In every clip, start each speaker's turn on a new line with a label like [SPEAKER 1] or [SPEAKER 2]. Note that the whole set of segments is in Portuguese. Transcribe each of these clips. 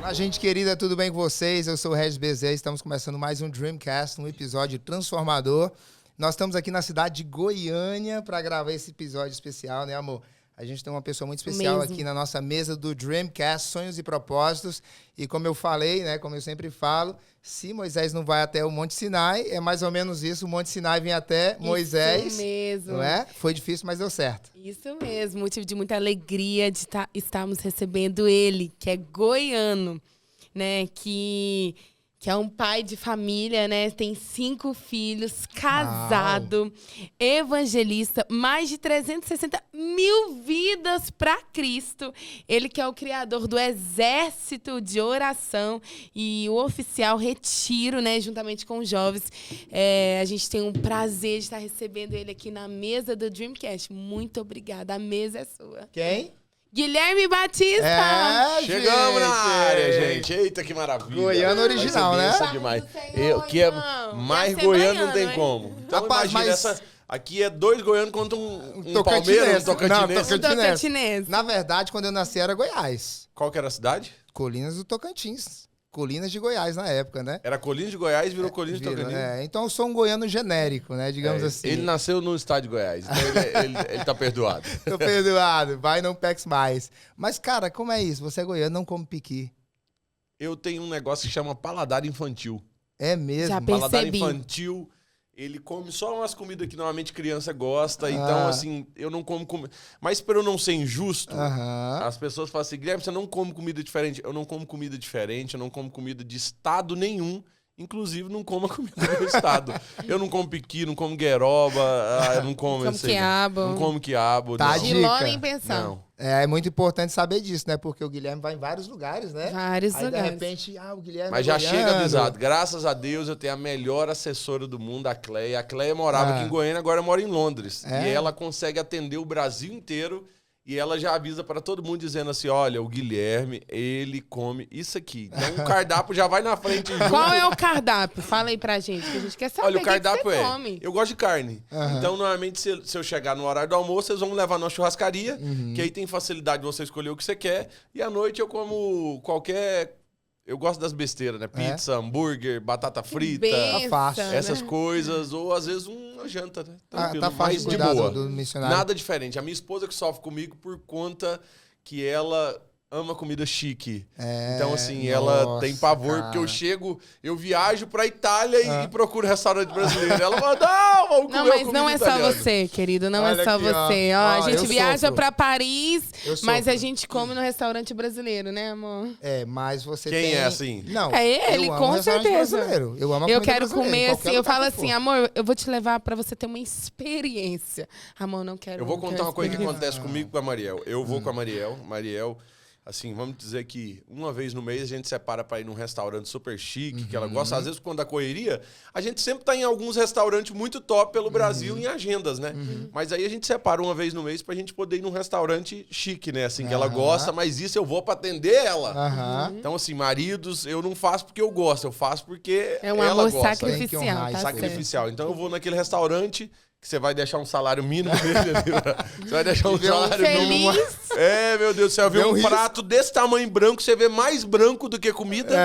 [SPEAKER 1] Olá, gente querida, tudo bem com vocês? Eu sou o Regis Bezerra, estamos começando mais um Dreamcast, um episódio transformador. Nós estamos aqui na cidade de Goiânia para gravar esse episódio especial, né, amor? A gente tem uma pessoa muito especial aqui na nossa mesa do Dreamcast, Sonhos e Propósitos. E como eu falei, né, como eu sempre falo, se Moisés não vai até o Monte Sinai, é mais ou menos isso. O Monte Sinai vem até Moisés.
[SPEAKER 2] Isso mesmo.
[SPEAKER 1] Não é? Foi difícil, mas deu certo.
[SPEAKER 2] Isso mesmo. Motivo de muita alegria de estarmos recebendo ele, que é goiano, né? Que é um pai de família, né? Tem 5 filhos, casado, evangelista, mais de 360 mil vidas para Cristo. Ele que é o criador do exército de oração e o oficial retiro, né? Juntamente com os jovens. A gente tem um prazer de estar recebendo ele aqui na mesa do Dreamcast. Muito obrigada. A mesa é sua.
[SPEAKER 1] Quem?
[SPEAKER 2] Guilherme Batista!
[SPEAKER 3] Chegamos na área, gente. Eita, que maravilha.
[SPEAKER 1] Goiano original, né?
[SPEAKER 3] Demais. Que é mais goiano não tem como. Então,
[SPEAKER 1] rapaz,
[SPEAKER 3] imagina,
[SPEAKER 1] mas...
[SPEAKER 3] aqui é 2 goianos contra um Palmeiras, um
[SPEAKER 1] Tocantinense.
[SPEAKER 2] Tocantinense.
[SPEAKER 1] Na verdade, quando eu nasci era Goiás.
[SPEAKER 3] Qual que era a cidade?
[SPEAKER 1] Colinas do Tocantins. Colinas de Goiás na época, né?
[SPEAKER 3] Era Colinas de Goiás, virou Colinas de Tocantins.
[SPEAKER 1] Então eu sou um goiano genérico, né? Digamos assim.
[SPEAKER 3] Ele nasceu no estado de Goiás, então ele tá perdoado.
[SPEAKER 1] Tô perdoado, vai, não peques mais. Mas, cara, como é isso? Você é goiano, não come piqui.
[SPEAKER 3] Eu tenho um negócio que chama paladar infantil.
[SPEAKER 1] É mesmo?
[SPEAKER 2] Já
[SPEAKER 3] Paladar
[SPEAKER 2] percebi.
[SPEAKER 3] infantil, ele come só umas comidas que normalmente criança gosta, então, assim, eu não como comida. Mas para eu não ser injusto, as pessoas falam assim, Guilherme, você não come comida diferente. Eu não como comida diferente, eu não como comida de estado nenhum, inclusive não como a comida do meu estado. Eu não como piqui, não como gueroba, eu não como...
[SPEAKER 2] Como quiabo.
[SPEAKER 3] Não como quiabo.
[SPEAKER 1] Tá,
[SPEAKER 3] não.
[SPEAKER 1] dica.
[SPEAKER 2] Giló nem pensar.
[SPEAKER 3] Não.
[SPEAKER 1] É muito importante saber disso, né? Porque o Guilherme vai em vários lugares, né?
[SPEAKER 2] Vários
[SPEAKER 1] Aí,
[SPEAKER 2] lugares.
[SPEAKER 1] de repente, o Guilherme
[SPEAKER 3] Mas
[SPEAKER 1] é
[SPEAKER 3] já
[SPEAKER 1] goiano.
[SPEAKER 3] chega avisado. Graças a Deus eu tenho a melhor assessora do mundo, a Cleia. A Cleia morava aqui em Goiânia, agora mora em Londres. E ela consegue atender o Brasil inteiro. E ela já avisa para todo mundo dizendo assim, olha, o Guilherme, ele come isso aqui. Então o cardápio já vai na frente.
[SPEAKER 2] Qual é o cardápio? Fala aí pra gente, que a gente quer saber.
[SPEAKER 3] Olha, o cardápio
[SPEAKER 2] que você come.
[SPEAKER 3] eu gosto de carne. Então, normalmente, se eu chegar no horário do almoço, vocês vão me levar na churrascaria, que aí tem facilidade de você escolher o que você quer. E à noite eu como qualquer... Eu gosto das besteiras, né? Pizza, hambúrguer, batata frita,
[SPEAKER 1] Tá fácil.
[SPEAKER 3] essas coisas. Ou, às vezes, uma janta, né? Tranquilo,
[SPEAKER 1] tá fácil
[SPEAKER 3] mas de
[SPEAKER 1] cuidar
[SPEAKER 3] boa.
[SPEAKER 1] do missionário.
[SPEAKER 3] Nada diferente. A minha esposa que sofre comigo por conta que ela... ama comida chique. Então, assim, ela tem pavor, porque eu viajo pra Itália e procuro restaurante brasileiro. Ela fala, não, vamos comer
[SPEAKER 2] Mas
[SPEAKER 3] comida
[SPEAKER 2] não é
[SPEAKER 3] italiana.
[SPEAKER 2] só você, querido, não
[SPEAKER 1] Olha
[SPEAKER 2] é só
[SPEAKER 1] aqui,
[SPEAKER 2] você.
[SPEAKER 1] ó.
[SPEAKER 2] Ó, a
[SPEAKER 1] Ó,
[SPEAKER 2] gente
[SPEAKER 1] eu
[SPEAKER 2] viaja
[SPEAKER 1] sofro.
[SPEAKER 2] pra Paris, mas
[SPEAKER 1] sofro.
[SPEAKER 2] a gente come no restaurante brasileiro, né, amor?
[SPEAKER 1] Mas você
[SPEAKER 3] Quem
[SPEAKER 1] tem...
[SPEAKER 3] é assim?
[SPEAKER 1] Não,
[SPEAKER 2] É ele,
[SPEAKER 1] eu amo
[SPEAKER 2] com
[SPEAKER 1] restaurante
[SPEAKER 2] certeza.
[SPEAKER 1] brasileiro. Eu amo a
[SPEAKER 2] Eu
[SPEAKER 1] comida
[SPEAKER 2] quero
[SPEAKER 1] brasileira, em
[SPEAKER 2] comer
[SPEAKER 1] qualquer
[SPEAKER 2] assim, eu
[SPEAKER 1] lugar
[SPEAKER 2] falo
[SPEAKER 1] que
[SPEAKER 2] assim,
[SPEAKER 1] for.
[SPEAKER 2] amor, eu vou te levar pra você ter uma experiência. Amor, não quero.
[SPEAKER 3] Eu vou
[SPEAKER 2] não
[SPEAKER 3] contar
[SPEAKER 2] quero
[SPEAKER 3] uma coisa que
[SPEAKER 2] experiência.
[SPEAKER 3] acontece comigo com a Mariel. Eu vou com a Mariel. Mariel, assim, vamos dizer que uma vez no mês a gente separa pra ir num restaurante super chique, que ela gosta. Às vezes, quando a correria, a gente sempre tá em alguns restaurantes muito top pelo Brasil em agendas, né? Mas aí a gente separa uma vez no mês pra gente poder ir num restaurante chique, né? Assim, que ela gosta, mas isso eu vou pra atender ela. Então, assim, maridos, eu não faço porque eu gosto, eu faço porque
[SPEAKER 2] É um
[SPEAKER 3] ela
[SPEAKER 2] amor
[SPEAKER 3] gosta.
[SPEAKER 1] Tem que honrar
[SPEAKER 2] sacrificial,
[SPEAKER 1] isso.
[SPEAKER 2] tá
[SPEAKER 3] Sacrificial. Então eu vou naquele restaurante que você vai deixar um salário mínimo nele. Você vai deixar um salário mínimo.
[SPEAKER 2] Feliz.
[SPEAKER 3] Meu Deus do céu, vê
[SPEAKER 1] Deu
[SPEAKER 3] um
[SPEAKER 1] risco.
[SPEAKER 3] prato desse tamanho branco, você vê mais branco do que comida.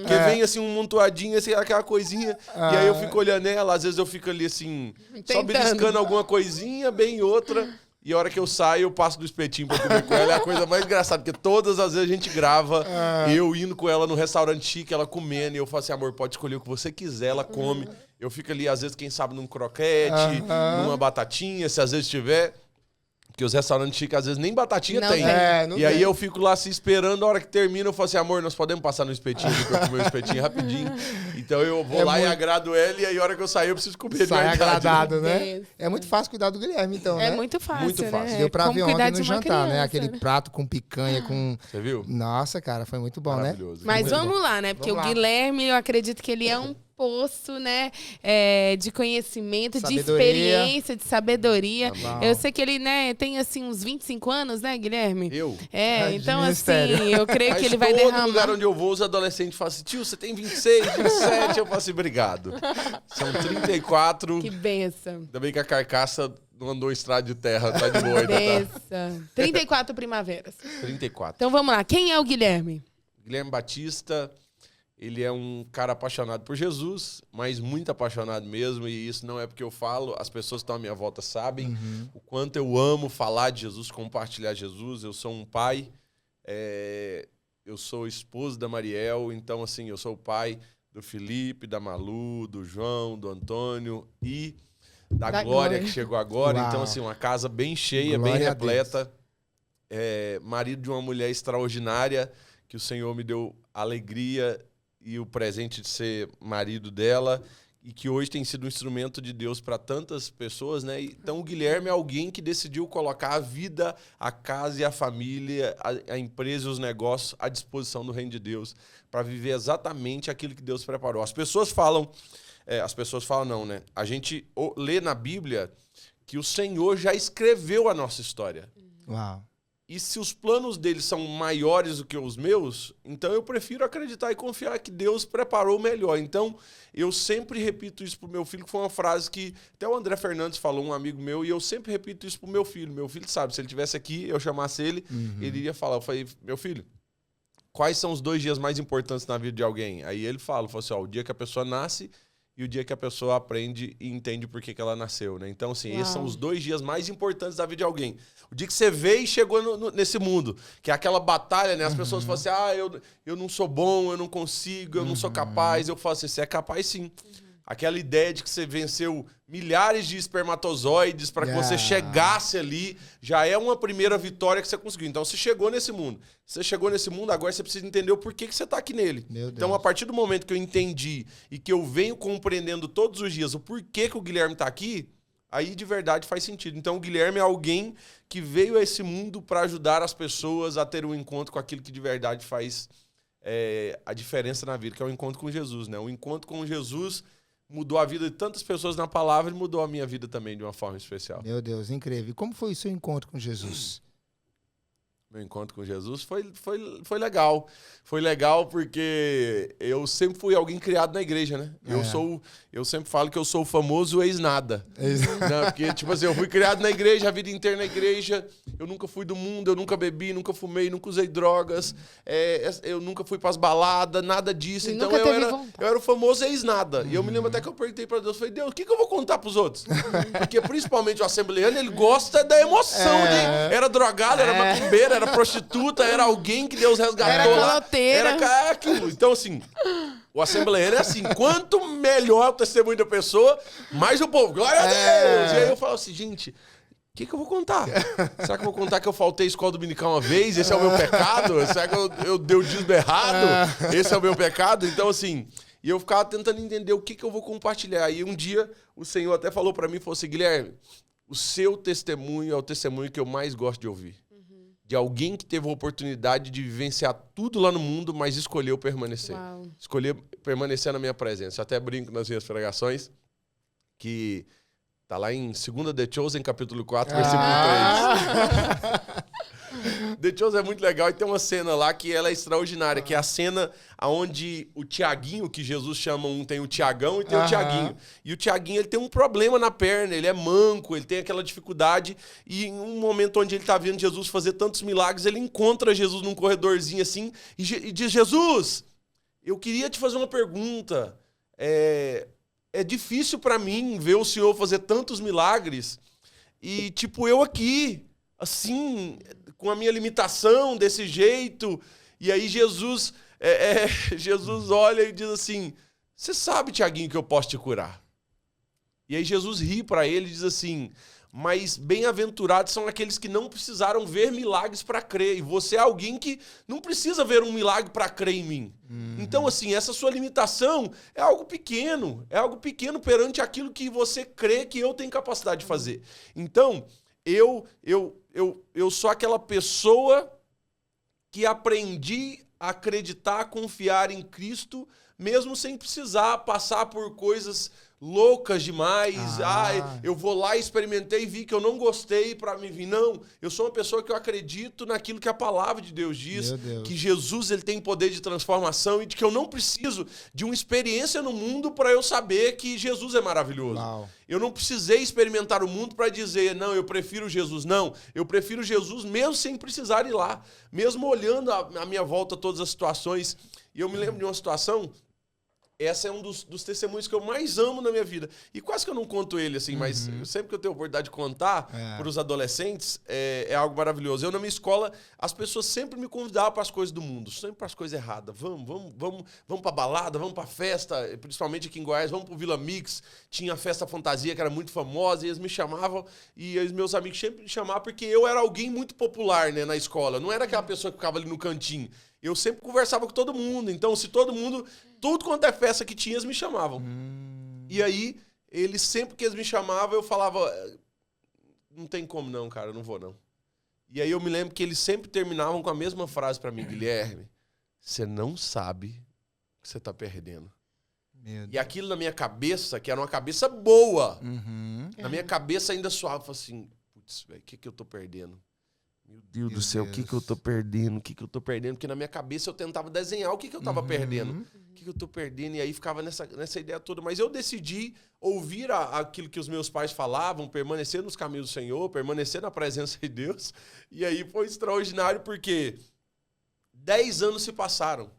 [SPEAKER 3] Que vem assim um montoadinho, assim, aquela coisinha. E aí eu fico olhando ela, às vezes eu fico ali assim, só
[SPEAKER 2] Tentando.
[SPEAKER 3] beliscando alguma coisinha, bem outra. E a hora que eu saio, eu passo do espetinho pra comer com ela. É a coisa mais engraçada, porque todas as vezes a gente grava, eu indo com ela no restaurante chique, ela comendo, e eu falo assim, amor, pode escolher o que você quiser, ela come. Eu fico ali, às vezes, quem sabe, num croquete, numa batatinha, se às vezes tiver. Porque os restaurantes chiques, às vezes, nem batatinha
[SPEAKER 2] Não
[SPEAKER 3] tem.
[SPEAKER 2] tem.
[SPEAKER 1] Não
[SPEAKER 3] E aí
[SPEAKER 1] tem.
[SPEAKER 3] eu fico lá se esperando, a hora que termina, eu falo assim, amor, nós podemos passar no espetinho ali pra eu comer o espetinho rapidinho. Então eu vou lá e agrado ela, e aí a hora que eu sair, eu preciso comer de
[SPEAKER 1] Sai
[SPEAKER 3] verdade,
[SPEAKER 1] agradado, né?
[SPEAKER 2] Isso.
[SPEAKER 1] É muito fácil cuidar do Guilherme, então, né?
[SPEAKER 2] É muito fácil,
[SPEAKER 3] Muito fácil.
[SPEAKER 2] né?
[SPEAKER 1] Deu pra
[SPEAKER 2] Como
[SPEAKER 1] ver
[SPEAKER 2] cuidar
[SPEAKER 1] ontem
[SPEAKER 2] de
[SPEAKER 1] no
[SPEAKER 2] uma
[SPEAKER 1] jantar, né?
[SPEAKER 2] criança,
[SPEAKER 1] Aquele prato com picanha, com...
[SPEAKER 3] Você viu?
[SPEAKER 1] Nossa, cara, foi muito bom, né?
[SPEAKER 3] Maravilhoso.
[SPEAKER 2] Mas
[SPEAKER 3] Muito
[SPEAKER 2] vamos lá, né? Porque
[SPEAKER 1] Vamos
[SPEAKER 2] o
[SPEAKER 1] lá.
[SPEAKER 2] Guilherme, eu acredito que ele é um poço, né? De conhecimento,
[SPEAKER 1] Sabedoria.
[SPEAKER 2] de experiência, de sabedoria.
[SPEAKER 1] Tá bom.
[SPEAKER 2] Eu sei que ele, né, tem assim uns 25 anos, né, Guilherme?
[SPEAKER 3] Eu?
[SPEAKER 1] De
[SPEAKER 2] Então
[SPEAKER 1] ministério.
[SPEAKER 2] assim, eu creio que
[SPEAKER 3] Mas
[SPEAKER 2] ele vai
[SPEAKER 3] todo
[SPEAKER 2] derramar.
[SPEAKER 3] lugar onde eu vou, os adolescentes falam assim, tio, você tem 26, 27? Eu falo assim, obrigado. São 34.
[SPEAKER 2] Que benção.
[SPEAKER 3] Ainda bem que a carcaça não andou em estrada de terra, tá de boa ainda, tá?
[SPEAKER 2] Benção. 34 primaveras.
[SPEAKER 3] 34.
[SPEAKER 2] Então vamos lá. Quem é o Guilherme?
[SPEAKER 3] Guilherme Batista, ele é um cara apaixonado por Jesus, mas muito apaixonado mesmo, e isso não é porque eu falo, as pessoas que estão à minha volta sabem o quanto eu amo falar de Jesus, compartilhar Jesus. Eu sou um pai, eu sou esposo da Mariel, então assim, eu sou o pai do Felipe, da Malu, do João, do Antônio e da Glória, que chegou agora.
[SPEAKER 1] Uau.
[SPEAKER 3] Então assim, uma casa bem cheia,
[SPEAKER 1] Glória
[SPEAKER 3] bem
[SPEAKER 1] a
[SPEAKER 3] repleta. Marido de uma mulher extraordinária, que o Senhor me deu alegria e o presente de ser marido dela, e que hoje tem sido um instrumento de Deus para tantas pessoas, né? Então o Guilherme é alguém que decidiu colocar a vida, a casa e a família, a empresa e os negócios à disposição do reino de Deus, para viver exatamente aquilo que Deus preparou. As pessoas falam não, né? A gente lê na Bíblia que o Senhor já escreveu a nossa história.
[SPEAKER 1] Uau.
[SPEAKER 3] E se os planos deles são maiores do que os meus, então eu prefiro acreditar e confiar que Deus preparou o melhor. Então, eu sempre repito isso pro meu filho, que foi uma frase que até o André Fernandes falou, um amigo meu, e eu sempre repito isso pro meu filho. Meu filho sabe, se ele estivesse aqui, eu chamasse ele, ele iria falar. Eu falei, meu filho, quais são os 2 dias mais importantes na vida de alguém? Aí ele falou assim, o dia que a pessoa nasce e o dia que a pessoa aprende e entende por que ela nasceu, né? Então, assim, esses são os 2 dias mais importantes da vida de alguém. O dia que você veio e chegou nesse mundo, que é aquela batalha, né? As pessoas falam assim, eu não sou bom, eu não consigo, eu não sou capaz. Eu falo assim, você é capaz sim. Aquela ideia de que você venceu milhares de espermatozoides para que você chegasse ali, já é uma primeira vitória que você conseguiu. Então, você chegou nesse mundo. Você chegou nesse mundo, agora você precisa entender o porquê que você está aqui nele. Então, a partir do momento que eu entendi e que eu venho compreendendo todos os dias o porquê que o Guilherme está aqui, aí de verdade faz sentido. Então, o Guilherme é alguém que veio a esse mundo para ajudar as pessoas a ter um encontro com aquilo que de verdade faz a diferença na vida, que é o encontro com Jesus, né? O encontro com Jesus mudou a vida de tantas pessoas na palavra e mudou a minha vida também de uma forma especial.
[SPEAKER 1] Meu Deus, incrível. E como foi o seu encontro com Jesus?
[SPEAKER 3] Meu encontro com Jesus foi legal. Foi legal porque eu sempre fui alguém criado na igreja, né? Eu sempre falo que eu sou o famoso ex-nada. Né? Porque, tipo assim, eu fui criado na igreja, a vida inteira na igreja. Eu nunca fui do mundo, eu nunca bebi, nunca fumei, nunca usei drogas. Eu nunca fui pras baladas, nada disso.
[SPEAKER 2] E
[SPEAKER 3] então eu era o famoso ex-nada. E eu me lembro até que eu perguntei pra Deus, falei, Deus, o que eu vou contar pros outros? Porque principalmente o assembleano, ele gosta da emoção, né? Era drogado, era macumbeiro, era prostituta, era alguém que Deus resgatou
[SPEAKER 2] era
[SPEAKER 3] lá.
[SPEAKER 2] caloteira.
[SPEAKER 3] Era aquilo. Então, assim, o assembleano é assim, quanto melhor o testemunho da pessoa, mais o povo, glória a Deus! E aí eu falo assim, gente, o que eu vou contar? Será que eu vou contar que eu faltei escola dominical uma vez? Esse é o meu pecado? Será que eu dei o dízimo errado? Esse é o meu pecado? Então, assim, e eu ficava tentando entender o que eu vou compartilhar. E um dia, o Senhor até falou pra mim, falou assim, Guilherme, o seu testemunho é o testemunho que eu mais gosto de ouvir. De alguém que teve a oportunidade de vivenciar tudo lá no mundo, mas escolheu permanecer.
[SPEAKER 2] Uau.
[SPEAKER 3] Escolheu permanecer na minha presença. Eu até brinco nas minhas pregações, que tá lá em 2 The Chosen, capítulo 4, versículo 3. The Chosen é muito legal e tem uma cena lá que ela é extraordinária, que é a cena onde o Tiaguinho, que Jesus chama tem o Tiagão e tem o Tiaguinho. E o Tiaguinho, ele tem um problema na perna, ele é manco, ele tem aquela dificuldade, e em um momento onde ele tá vendo Jesus fazer tantos milagres, ele encontra Jesus num corredorzinho assim e diz, Jesus, eu queria te fazer uma pergunta. É difícil pra mim ver o Senhor fazer tantos milagres e, tipo, eu aqui, assim, com a minha limitação, desse jeito. E aí Jesus olha e diz assim, você sabe, Tiaguinho, que eu posso te curar. E aí Jesus ri pra ele e diz assim, mas bem-aventurados são aqueles que não precisaram ver milagres para crer. E você é alguém que não precisa ver um milagre para crer em mim. Então, assim, essa sua limitação é algo pequeno perante aquilo que você crê que eu tenho capacidade de fazer. Então, eu sou aquela pessoa que aprendi a acreditar, confiar em Cristo, mesmo sem precisar passar por coisas loucas demais. Eu vou lá, experimentei e vi que eu não gostei para me vir. Não, eu sou uma pessoa que eu acredito naquilo que a palavra de Deus diz, que Jesus ele tem poder de transformação e de que eu não preciso de uma experiência no mundo para eu saber que Jesus é maravilhoso.
[SPEAKER 1] Uau.
[SPEAKER 3] Eu não precisei experimentar o mundo para dizer, não, eu prefiro Jesus. Não, eu prefiro Jesus mesmo sem precisar ir lá, mesmo olhando à minha volta todas as situações. E eu me lembro de uma situação. Essa é um dos testemunhos que eu mais amo na minha vida. E quase que eu não conto ele, assim, mas sempre que eu tenho a oportunidade de contar para os adolescentes, é algo maravilhoso. Eu, na minha escola, as pessoas sempre me convidavam para as coisas do mundo, sempre para as coisas erradas. Vamos para balada, vamos para festa, principalmente aqui em Goiás, vamos para o Vila Mix. Tinha a festa fantasia, que era muito famosa, e eles me chamavam, e os meus amigos sempre me chamavam, porque eu era alguém muito popular, né, na escola. Não era aquela pessoa que ficava ali no cantinho. Eu sempre conversava com todo mundo. Então, se todo mundo... Tudo quanto é festa que tinha, eles me chamavam. E aí, sempre que eles me chamavam, eu falava... Não tem como não, cara, eu não vou não. E aí eu me lembro que eles sempre terminavam com a mesma frase pra mim. Guilherme, você não sabe o que você tá perdendo. E aquilo na minha cabeça, que era uma cabeça boa, na minha cabeça ainda soava assim... Putz, velho, o que eu tô perdendo? Meu Deus do céu, o que eu tô perdendo? O que eu tô perdendo? Porque na minha cabeça eu tentava desenhar o que eu tava perdendo. O que eu tô perdendo? E aí ficava nessa ideia toda. Mas eu decidi ouvir aquilo que os meus pais falavam, permanecer nos caminhos do Senhor, permanecer na presença de Deus. E aí foi extraordinário porque 10 anos se passaram.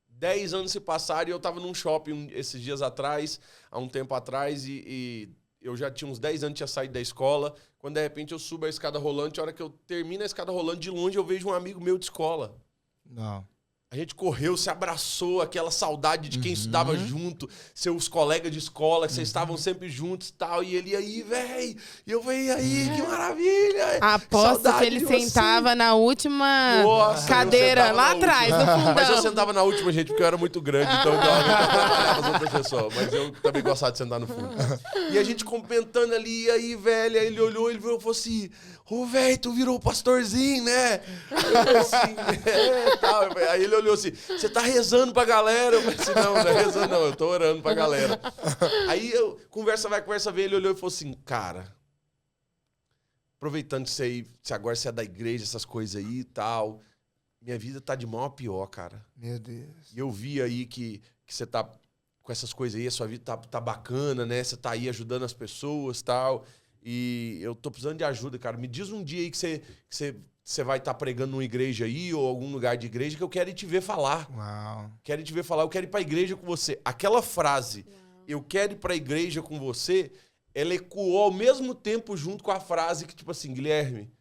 [SPEAKER 3] 10 anos se passaram e eu tava num shopping esses dias atrás, há um tempo atrás, e eu já tinha uns 10 anos, tinha saído da escola. Quando, de repente, eu subo a escada rolante, a hora que eu termino a escada rolante, de longe eu vejo um amigo meu de escola.
[SPEAKER 1] Não.
[SPEAKER 3] A gente correu, se abraçou, aquela saudade de quem estudava junto, seus colegas de escola, que vocês estavam sempre juntos e tal. E ele ia aí, velho. E eu falei, aí, que maravilha.
[SPEAKER 2] Aposto que ele sentava na última cadeira, lá atrás, no fundão.
[SPEAKER 3] Mas eu sentava na última, gente, porque eu era muito grande, então eu atrapalhava as outras pessoas. Mas eu também gostava de sentar no fundo. E a gente comentando ali, e aí, velho, aí ele olhou, ele falou assim, velho, tu virou pastorzinho, né? Eu falei assim, tal. Aí ele olhou assim, você tá rezando pra galera? Eu falei assim, não é rezando não, eu tô orando pra galera. Aí conversa vai, conversa vem, ele olhou e falou assim, cara, aproveitando que você agora você é da igreja, essas coisas aí e tal, minha vida tá de mal a pior, cara.
[SPEAKER 1] Meu Deus.
[SPEAKER 3] E eu vi aí que você tá com essas coisas aí, a sua vida tá bacana, né? Você tá aí ajudando as pessoas e tal. E eu tô precisando de ajuda, cara. Me diz um dia aí que você vai estar pregando numa igreja aí ou algum lugar de igreja que eu quero ir te ver falar.
[SPEAKER 1] Uau.
[SPEAKER 3] Quero ir te ver falar, eu quero ir pra igreja com você. Aquela frase, eu quero ir pra igreja com você, ela ecoou ao mesmo tempo junto com a frase que, tipo assim, Guilherme,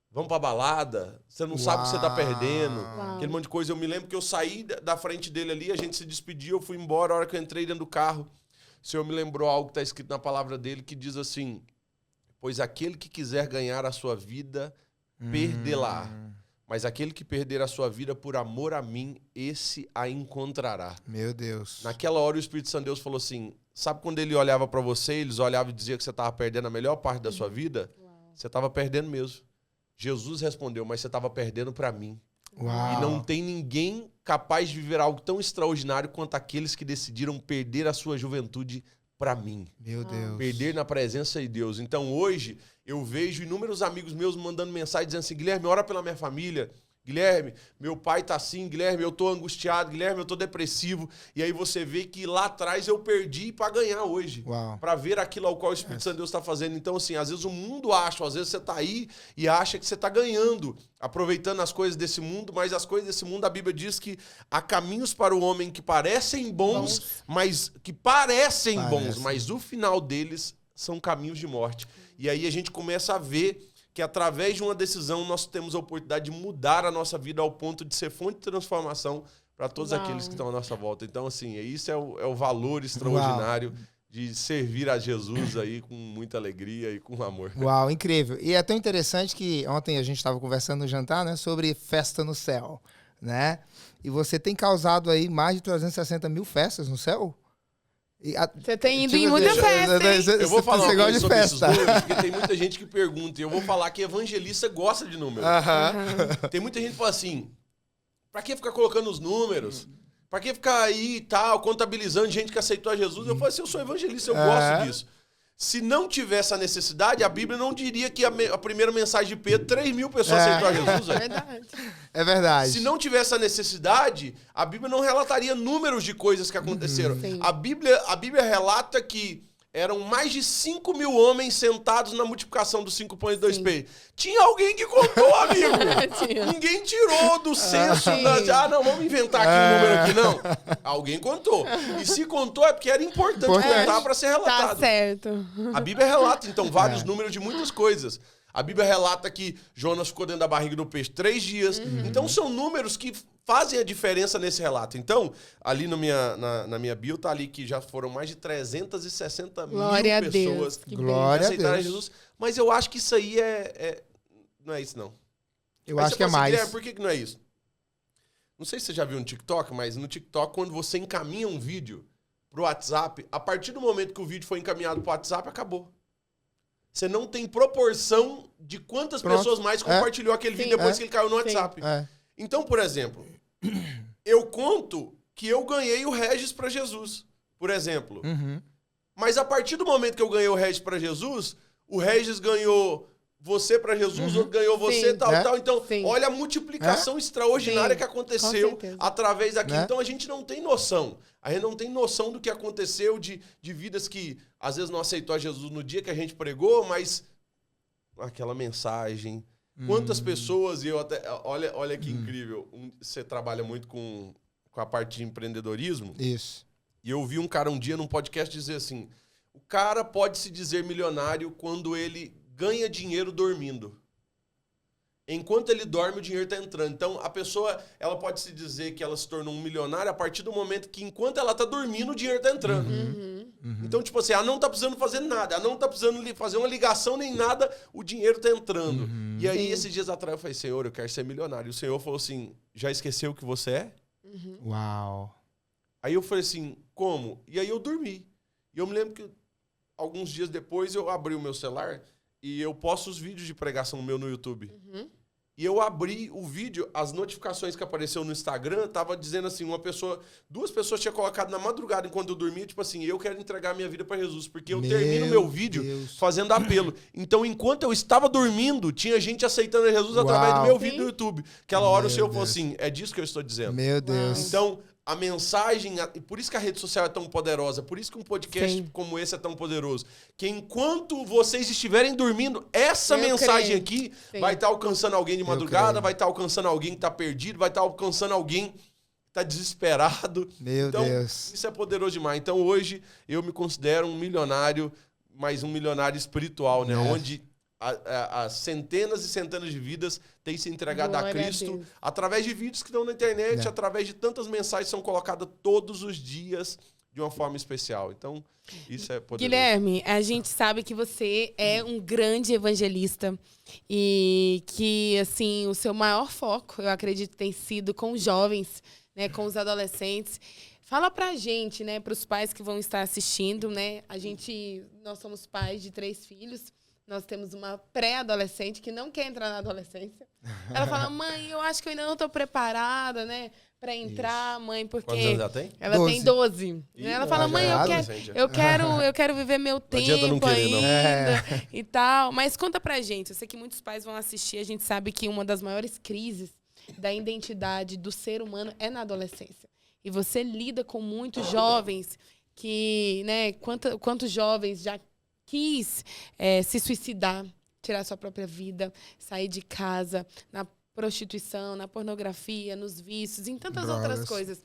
[SPEAKER 3] vamos pra balada, você não sabe o que você tá perdendo. Aquele monte de coisa. Eu me lembro que eu saí da frente dele ali, a gente se despediu, eu fui embora. A hora que eu entrei dentro do carro, o Senhor me lembrou algo que tá escrito na palavra dele, que diz assim, pois aquele que quiser ganhar a sua vida, perdê-la. Mas aquele que perder a sua vida por amor a mim, esse a encontrará.
[SPEAKER 1] Meu Deus.
[SPEAKER 3] Naquela hora o Espírito Santo de Deus falou assim, sabe quando ele olhava pra você, eles olhavam e diziam que você estava perdendo a melhor parte da sua vida? Você estava perdendo mesmo. Jesus respondeu, mas você estava perdendo pra mim.
[SPEAKER 1] Uau.
[SPEAKER 3] E não tem ninguém capaz de viver algo tão extraordinário quanto aqueles que decidiram perder a sua juventude pra mim.
[SPEAKER 1] Meu Deus.
[SPEAKER 3] Perder na presença de Deus. Então hoje eu vejo inúmeros amigos meus mandando mensagem dizendo assim, Guilherme, ora pela minha família. Guilherme, meu pai tá assim. Guilherme, eu tô angustiado. Guilherme, eu tô depressivo. E aí você vê que lá atrás eu perdi pra ganhar hoje.
[SPEAKER 1] Uau.
[SPEAKER 3] Pra ver aquilo ao qual o Espírito Santo de Deus tá fazendo. Então assim, às vezes o mundo acha, às vezes você tá aí e acha que você tá ganhando, aproveitando as coisas desse mundo, mas as coisas desse mundo, a Bíblia diz que há caminhos para o homem que parecem bons. Mas que parecem bons, mas o final deles são caminhos de morte. E aí a gente começa a ver que através de uma decisão nós temos a oportunidade de mudar a nossa vida ao ponto de ser fonte de transformação para todos aqueles que estão à nossa volta. Então, assim, isso é o valor extraordinário de servir a Jesus aí com muita alegria e com amor.
[SPEAKER 1] Uau, incrível. E é tão interessante que ontem a gente estava conversando no jantar, né, sobre festa no céu, né? E você tem causado aí mais de 360 mil festas no céu?
[SPEAKER 2] Você tem ido em muita festa, hein?
[SPEAKER 3] Eu vou falar
[SPEAKER 1] sobre
[SPEAKER 3] esses números, porque tem muita gente que pergunta. E eu vou falar que evangelista gosta de números. Tem muita gente que fala assim, pra que ficar colocando os números? Pra que ficar aí e tal, contabilizando gente que aceitou a Jesus? Eu falei assim, eu sou evangelista, eu gosto disso. Se não tivesse a necessidade, a Bíblia não diria que a primeira mensagem de Pedro, 3.000 pessoas aceitaram a Jesus.
[SPEAKER 2] É verdade.
[SPEAKER 1] É verdade.
[SPEAKER 3] Se não tivesse a necessidade, a Bíblia não relataria números de coisas que aconteceram.
[SPEAKER 2] Sim.
[SPEAKER 3] A Bíblia relata que eram mais de 5.000 homens sentados na multiplicação dos 5 pães e 2 peixes. Tinha alguém que contou, amigo. Ninguém tirou do censo. Não, vamos inventar aqui um número aqui, não. Alguém contou. E se contou é porque era importante contar para ser relatado.
[SPEAKER 2] Tá certo.
[SPEAKER 3] A Bíblia relata, então, vários números de muitas coisas. A Bíblia relata que Jonas ficou dentro da barriga do peixe 3 dias. Então, são números que fazem a diferença nesse relato. Então, ali na minha bio, tá ali que já foram mais de 360
[SPEAKER 2] Glória
[SPEAKER 3] mil
[SPEAKER 2] a Deus,
[SPEAKER 3] pessoas
[SPEAKER 2] que
[SPEAKER 1] Glória a
[SPEAKER 3] aceitaram
[SPEAKER 1] Deus.
[SPEAKER 3] Jesus. Mas eu acho que isso aí não é isso, não.
[SPEAKER 1] Eu
[SPEAKER 3] Aí
[SPEAKER 1] acho
[SPEAKER 3] você
[SPEAKER 1] que é
[SPEAKER 3] fala assim,
[SPEAKER 1] mais.
[SPEAKER 3] Guilherme, por que não é isso? Não sei se você já viu no TikTok, mas no TikTok, quando você encaminha um vídeo pro WhatsApp, a partir do momento que o vídeo foi encaminhado pro WhatsApp, acabou. Você não tem proporção de quantas pessoas mais compartilhou aquele vídeo depois que ele caiu no WhatsApp. Então, por exemplo, eu conto que eu ganhei o Regis para Jesus, por exemplo. Mas a partir do momento que eu ganhei o Regis para Jesus, o Regis ganhou você para Jesus, outro ganhou você, tal. Então, olha a multiplicação extraordinária que aconteceu através daquilo. Então, a gente não tem noção. A gente não tem noção do que aconteceu de vidas que, às vezes, não aceitou a Jesus no dia que a gente pregou, mas aquela mensagem... Quantas pessoas, e eu até... Olha que incrível. Você trabalha muito com a parte de empreendedorismo.
[SPEAKER 1] Isso.
[SPEAKER 3] E eu ouvi um cara um dia num podcast dizer assim, o cara pode se dizer milionário quando ele ganha dinheiro dormindo. Enquanto ele dorme, o dinheiro está entrando. Então, a pessoa, ela pode se dizer que ela se tornou um milionário a partir do momento que, enquanto ela está dormindo, o dinheiro está entrando. Então, tipo assim, ela não está precisando fazer nada, ela não está precisando fazer uma ligação nem nada, o dinheiro está entrando. E aí, esses dias atrás, eu falei, Senhor, eu quero ser milionário. E o Senhor falou assim, já esqueceu o que você é?
[SPEAKER 1] Uau.
[SPEAKER 3] Aí eu falei assim, como? E aí eu dormi. E eu me lembro que, alguns dias depois, eu abri o meu celular... E eu posto os vídeos de pregação meu no YouTube. E eu abri o vídeo, as notificações que apareceu no Instagram, tava dizendo assim, duas pessoas tinham colocado na madrugada enquanto eu dormia, tipo assim, eu quero entregar minha vida para Jesus, porque eu termino meu vídeo fazendo apelo. Então, enquanto eu estava dormindo, tinha gente aceitando Jesus através do meu vídeo no YouTube. Aquela hora o Senhor falou assim, é disso que eu estou dizendo.
[SPEAKER 1] Meu Deus.
[SPEAKER 3] Então, a mensagem, por isso que a rede social é tão poderosa, por isso que um podcast como esse é tão poderoso, que enquanto vocês estiverem dormindo, essa mensagem aqui vai estar alcançando alguém de madrugada, vai estar alcançando alguém que está perdido, vai estar alcançando alguém que está desesperado.
[SPEAKER 1] Meu Deus.
[SPEAKER 3] Isso é poderoso demais. Então, hoje, eu me considero um milionário, mas um milionário espiritual, né? Onde as centenas e centenas de vidas têm se entregado a Cristo através de vídeos que estão na internet, através de tantas mensagens que são colocadas todos os dias de uma forma especial. Então, isso é poderoso.
[SPEAKER 2] Guilherme, a gente sabe que você é um grande evangelista e que, assim, o seu maior foco, eu acredito, tem sido com os jovens, né, com os adolescentes. Fala pra gente, né, pros pais que vão estar assistindo, né? Nós somos pais de 3 filhos. Nós temos uma pré-adolescente que não quer entrar na adolescência. Ela fala, mãe, eu acho que eu ainda não estou preparada, né, para entrar, mãe, porque...
[SPEAKER 3] Quantos anos ela tem?
[SPEAKER 2] Ela tem 12. Ela fala, mãe, eu quero viver meu tempo ainda e tal. Mas conta pra gente, eu sei que muitos pais vão assistir, a gente sabe que uma das maiores crises da identidade do ser humano é na adolescência. E você lida com muitos jovens que, né, quantos jovens já quis se suicidar, tirar sua própria vida, sair de casa, na prostituição, na pornografia, nos vícios, em tantas outras coisas.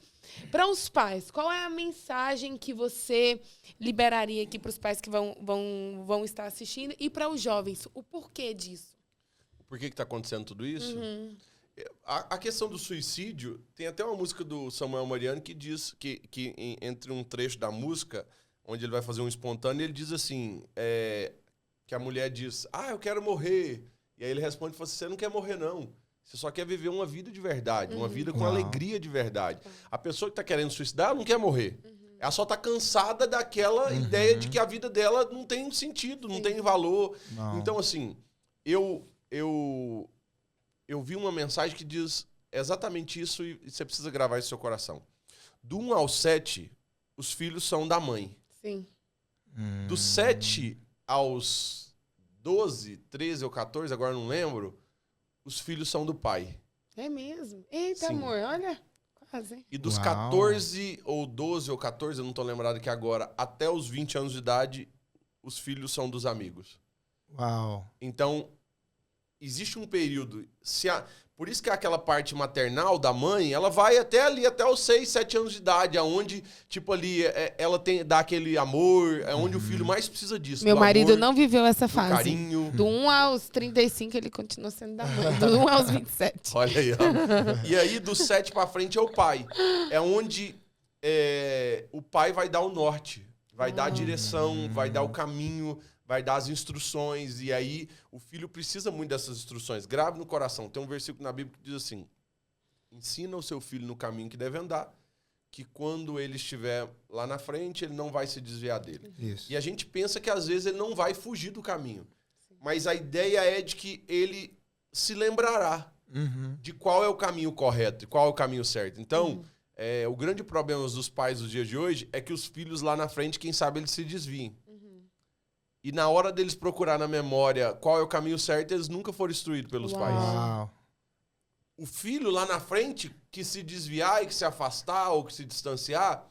[SPEAKER 2] Para os pais, qual é a mensagem que você liberaria aqui para os pais que vão estar assistindo e para os jovens? O porquê disso?
[SPEAKER 3] Por que está acontecendo tudo isso? A questão do suicídio, tem até uma música do Samuel Mariano que diz que entre um trecho da música, onde ele vai fazer um espontâneo, ele diz assim, que a mulher diz, eu quero morrer. E aí ele responde, você não quer morrer, não. Você só quer viver uma vida de verdade, uma vida com alegria de verdade. A pessoa que está querendo suicidar, ela não quer morrer. Ela só está cansada daquela ideia de que a vida dela não tem sentido, não tem valor. Não. Então, assim, eu vi uma mensagem que diz exatamente isso e você precisa gravar isso no seu coração. Do 1 ao 7, os filhos são da mãe.
[SPEAKER 2] Sim.
[SPEAKER 3] Do 7 aos 12, 13 ou 14, agora não lembro, os filhos são do pai.
[SPEAKER 2] É mesmo? Eita,
[SPEAKER 3] Sim.
[SPEAKER 2] amor, olha. Quase.
[SPEAKER 3] E dos
[SPEAKER 1] Uau. 14
[SPEAKER 3] ou 12 ou 14, eu não tô lembrado aqui agora, até os 20 anos de idade, os filhos são dos amigos.
[SPEAKER 1] Uau.
[SPEAKER 3] Então, existe um período... Por isso que aquela parte maternal da mãe, ela vai até ali, até os 6, 7 anos de idade, aonde, tipo ali, ela dá aquele amor, é onde o filho mais precisa disso.
[SPEAKER 2] Meu
[SPEAKER 3] do
[SPEAKER 2] marido
[SPEAKER 3] amor,
[SPEAKER 2] não viveu essa
[SPEAKER 3] do
[SPEAKER 2] fase.
[SPEAKER 3] carinho.
[SPEAKER 2] Do 1 aos 35, ele continua sendo da mãe. Do 1 aos 27.
[SPEAKER 3] Olha aí, ó. E aí, do 7 pra frente é o pai. É onde o pai vai dar o norte, vai dar a direção, vai dar o caminho, vai dar as instruções. E aí, o filho precisa muito dessas instruções. Grave no coração. Tem um versículo na Bíblia que diz assim: ensina o seu filho no caminho que deve andar, que quando ele estiver lá na frente, ele não vai se desviar dele.
[SPEAKER 1] Isso.
[SPEAKER 3] E a gente pensa que, às vezes, ele não vai fugir do caminho. Mas a ideia é de que ele se lembrará de qual é o caminho correto e qual é o caminho certo. Então, o grande problema dos pais dos dias de hoje é que os filhos lá na frente, quem sabe, eles se desviem. E na hora deles procurar na memória qual é o caminho certo, eles nunca foram instruídos pelos
[SPEAKER 2] Uau.
[SPEAKER 3] pais.
[SPEAKER 1] Uau.
[SPEAKER 3] O filho lá na frente, que se desviar e que se afastar ou que se distanciar,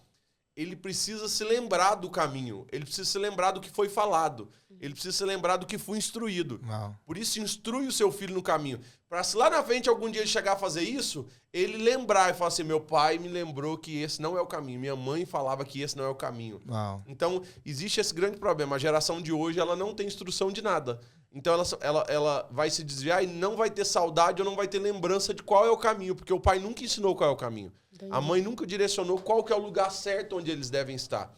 [SPEAKER 3] ele precisa se lembrar do caminho. Ele precisa se lembrar do que foi falado. Ele precisa se lembrar do que foi instruído.
[SPEAKER 1] Uau.
[SPEAKER 3] Por isso, instrui o seu filho no caminho. Para se lá na frente algum dia ele chegar a fazer isso, ele lembrar e falar assim: meu pai me lembrou que esse não é o caminho. Minha mãe falava que esse não é o caminho.
[SPEAKER 1] Uau.
[SPEAKER 3] Então, existe esse grande problema. A geração de hoje, ela não tem instrução de nada. Então, ela vai se desviar e não vai ter saudade ou não vai ter lembrança de qual é o caminho, porque o pai nunca ensinou qual é o caminho.
[SPEAKER 2] Entendi.
[SPEAKER 3] A mãe nunca direcionou qual que é o lugar certo onde eles devem estar.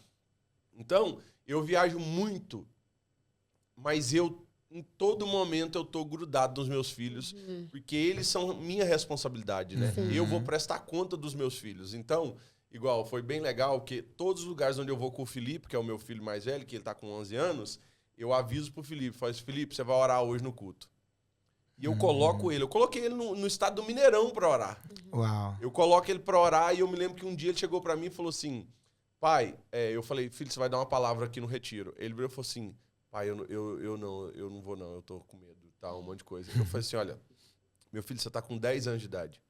[SPEAKER 3] Então, eu viajo muito, mas em todo momento, eu tô grudado nos meus filhos, porque eles são minha responsabilidade, né? Eu vou prestar conta dos meus filhos. Então, igual, foi bem legal, que todos os lugares onde eu vou com o Felipe, que é o meu filho mais velho, que ele tá com 11 anos, eu aviso pro Felipe, falo assim: Felipe, você vai orar hoje no culto. E eu coloquei ele no estado do Mineirão pra orar.
[SPEAKER 1] Uau.
[SPEAKER 3] Eu coloco ele pra orar e eu me lembro que um dia ele chegou pra mim e falou assim: pai, eu falei: filho, você vai dar uma palavra aqui no retiro. Ele virou e falou assim: pai, eu não vou não, eu tô com medo, tá, um monte de coisa. Eu falei assim: olha, meu filho, você tá com 10 anos de idade.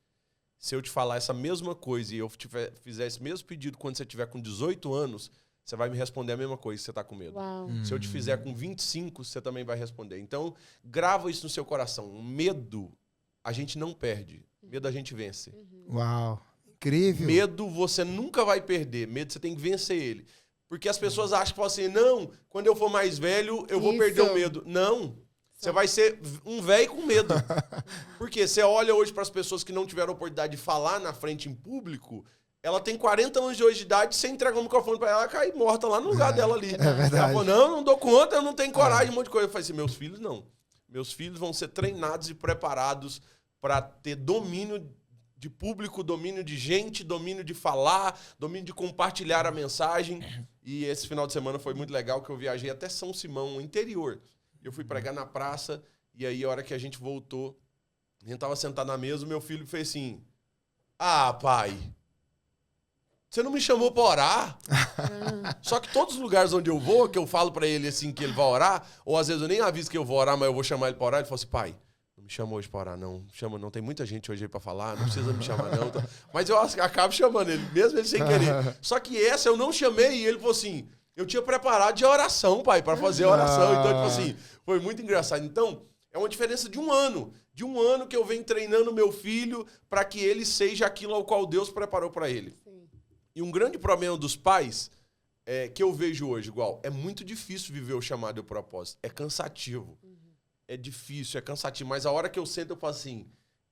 [SPEAKER 3] Se eu te falar essa mesma coisa e eu fizer esse mesmo pedido quando você tiver com 18 anos, você vai me responder a mesma coisa, que você tá com medo.
[SPEAKER 2] Uau.
[SPEAKER 3] Se eu te fizer com 25, você também vai responder. Então, grava isso no seu coração. Medo, a gente não perde. Medo, a gente vence.
[SPEAKER 1] Uau. Incrível.
[SPEAKER 3] Medo, você nunca vai perder. Medo, você tem que vencer ele. Porque as pessoas acham que falam assim: não, quando eu for mais velho, eu vou perder o medo. Não. Você vai ser um velho com medo. Porque você olha hoje para as pessoas que não tiveram oportunidade de falar na frente em público, ela tem 40 anos de hoje de idade, você entrega o microfone para ela cai morta lá no lugar dela ali.
[SPEAKER 1] verdade.
[SPEAKER 3] Ela falou: não dou conta, eu não tenho coragem, um monte de coisa. Eu falei assim: meus filhos não. Meus filhos vão ser treinados e preparados para ter domínio de público, domínio de gente, domínio de falar, domínio de compartilhar a mensagem. E esse final de semana foi muito legal, que eu viajei até São Simão, interior. Eu fui pregar na praça, e aí a hora que a gente voltou, a gente tava sentado na mesa, o meu filho fez assim: ah, pai, você não me chamou pra orar? Só que todos os lugares onde eu vou, que eu falo pra ele assim que ele vai orar, ou às vezes eu nem aviso que eu vou orar, mas eu vou chamar ele pra orar, ele fala assim: pai, não me chama hoje pra orar, não. Chama, não, tem muita gente hoje aí pra falar, não precisa me chamar, não. Mas eu acabo chamando ele, mesmo ele sem querer. Só que essa eu não chamei, e ele falou assim: eu tinha preparado de oração, pai, pra fazer a oração. Então, tipo assim, foi muito engraçado. Então, é uma diferença de um ano. De um ano que eu venho treinando meu filho para que ele seja aquilo ao qual Deus preparou para ele.
[SPEAKER 2] Sim.
[SPEAKER 3] E um grande problema dos pais, que eu vejo hoje, igual, é muito difícil viver o chamado e o propósito. É cansativo. É difícil, é cansativo. Mas a hora que eu sento, eu falo assim: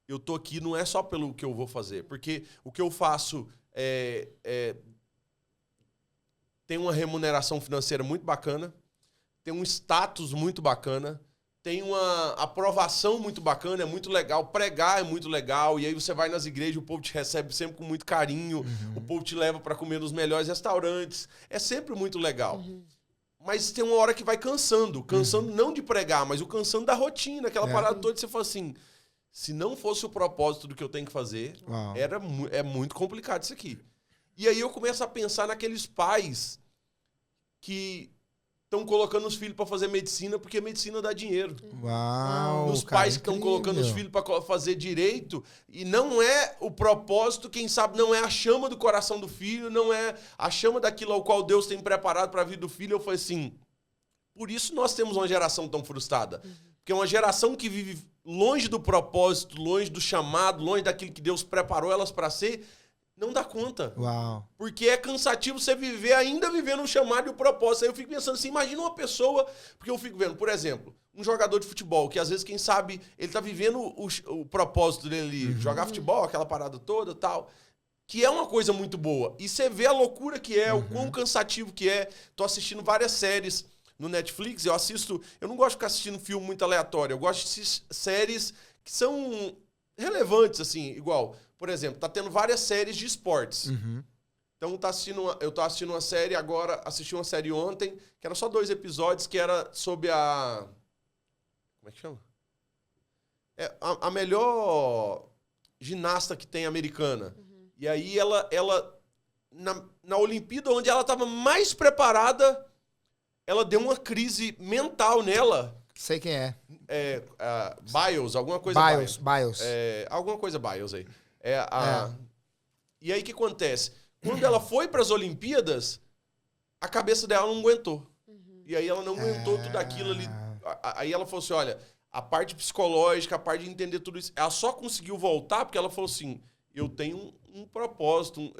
[SPEAKER 3] eu tô aqui não é só pelo que eu vou fazer. Porque o que eu faço tem uma remuneração financeira muito bacana, tem um status muito bacana, tem uma aprovação muito bacana, é muito legal, pregar é muito legal, e aí você vai nas igrejas, o povo te recebe sempre com muito carinho, o povo te leva para comer nos melhores restaurantes, é sempre muito legal. Mas tem uma hora que vai cansando não de pregar, mas o cansando da rotina, aquela parada toda, e você fala assim: se não fosse o propósito do que eu tenho que fazer, é muito complicado isso aqui. E aí eu começo a pensar naqueles pais que estão colocando os filhos para fazer medicina porque medicina dá dinheiro.
[SPEAKER 1] Uau!
[SPEAKER 3] Nos
[SPEAKER 1] cara,
[SPEAKER 3] pais que estão colocando os filhos para fazer direito e não é o propósito, quem sabe não é a chama do coração do filho, não é a chama daquilo ao qual Deus tem preparado para a vida do filho. Eu falei assim, por isso nós temos uma geração tão frustrada. Porque é uma geração que vive longe do propósito, longe do chamado, longe daquilo que Deus preparou elas para ser, não dá conta.
[SPEAKER 1] Uau.
[SPEAKER 3] Porque é cansativo você viver, ainda vivendo um chamado e o propósito. Aí eu fico pensando assim, imagina uma pessoa, porque eu fico vendo, por exemplo, um jogador de futebol, que às vezes, quem sabe, ele tá vivendo o propósito dele, jogar futebol, aquela parada toda e tal, que é uma coisa muito boa. E você vê a loucura que é, o quão cansativo que é. Tô assistindo várias séries no Netflix, eu não gosto de ficar assistindo filme muito aleatório, eu gosto de assistir séries que são relevantes, assim, igual... Por exemplo, tá tendo várias séries de esportes. Então eu tô assistindo uma série agora, assisti uma série ontem, que era só 2 episódios, que era sobre a... Como é que chama? A melhor ginasta que tem americana. E aí ela na Olimpíada, onde ela estava mais preparada, ela deu uma crise mental nela.
[SPEAKER 1] Sei quem é.
[SPEAKER 3] Biles, alguma coisa
[SPEAKER 1] Biles.
[SPEAKER 3] alguma coisa Biles aí. E aí o que acontece? Quando ela foi para as Olimpíadas, a cabeça dela não aguentou. E aí ela não aguentou tudo aquilo ali. Aí ela falou assim, olha, a parte psicológica, a parte de entender tudo isso, ela só conseguiu voltar porque ela falou assim, eu tenho um propósito,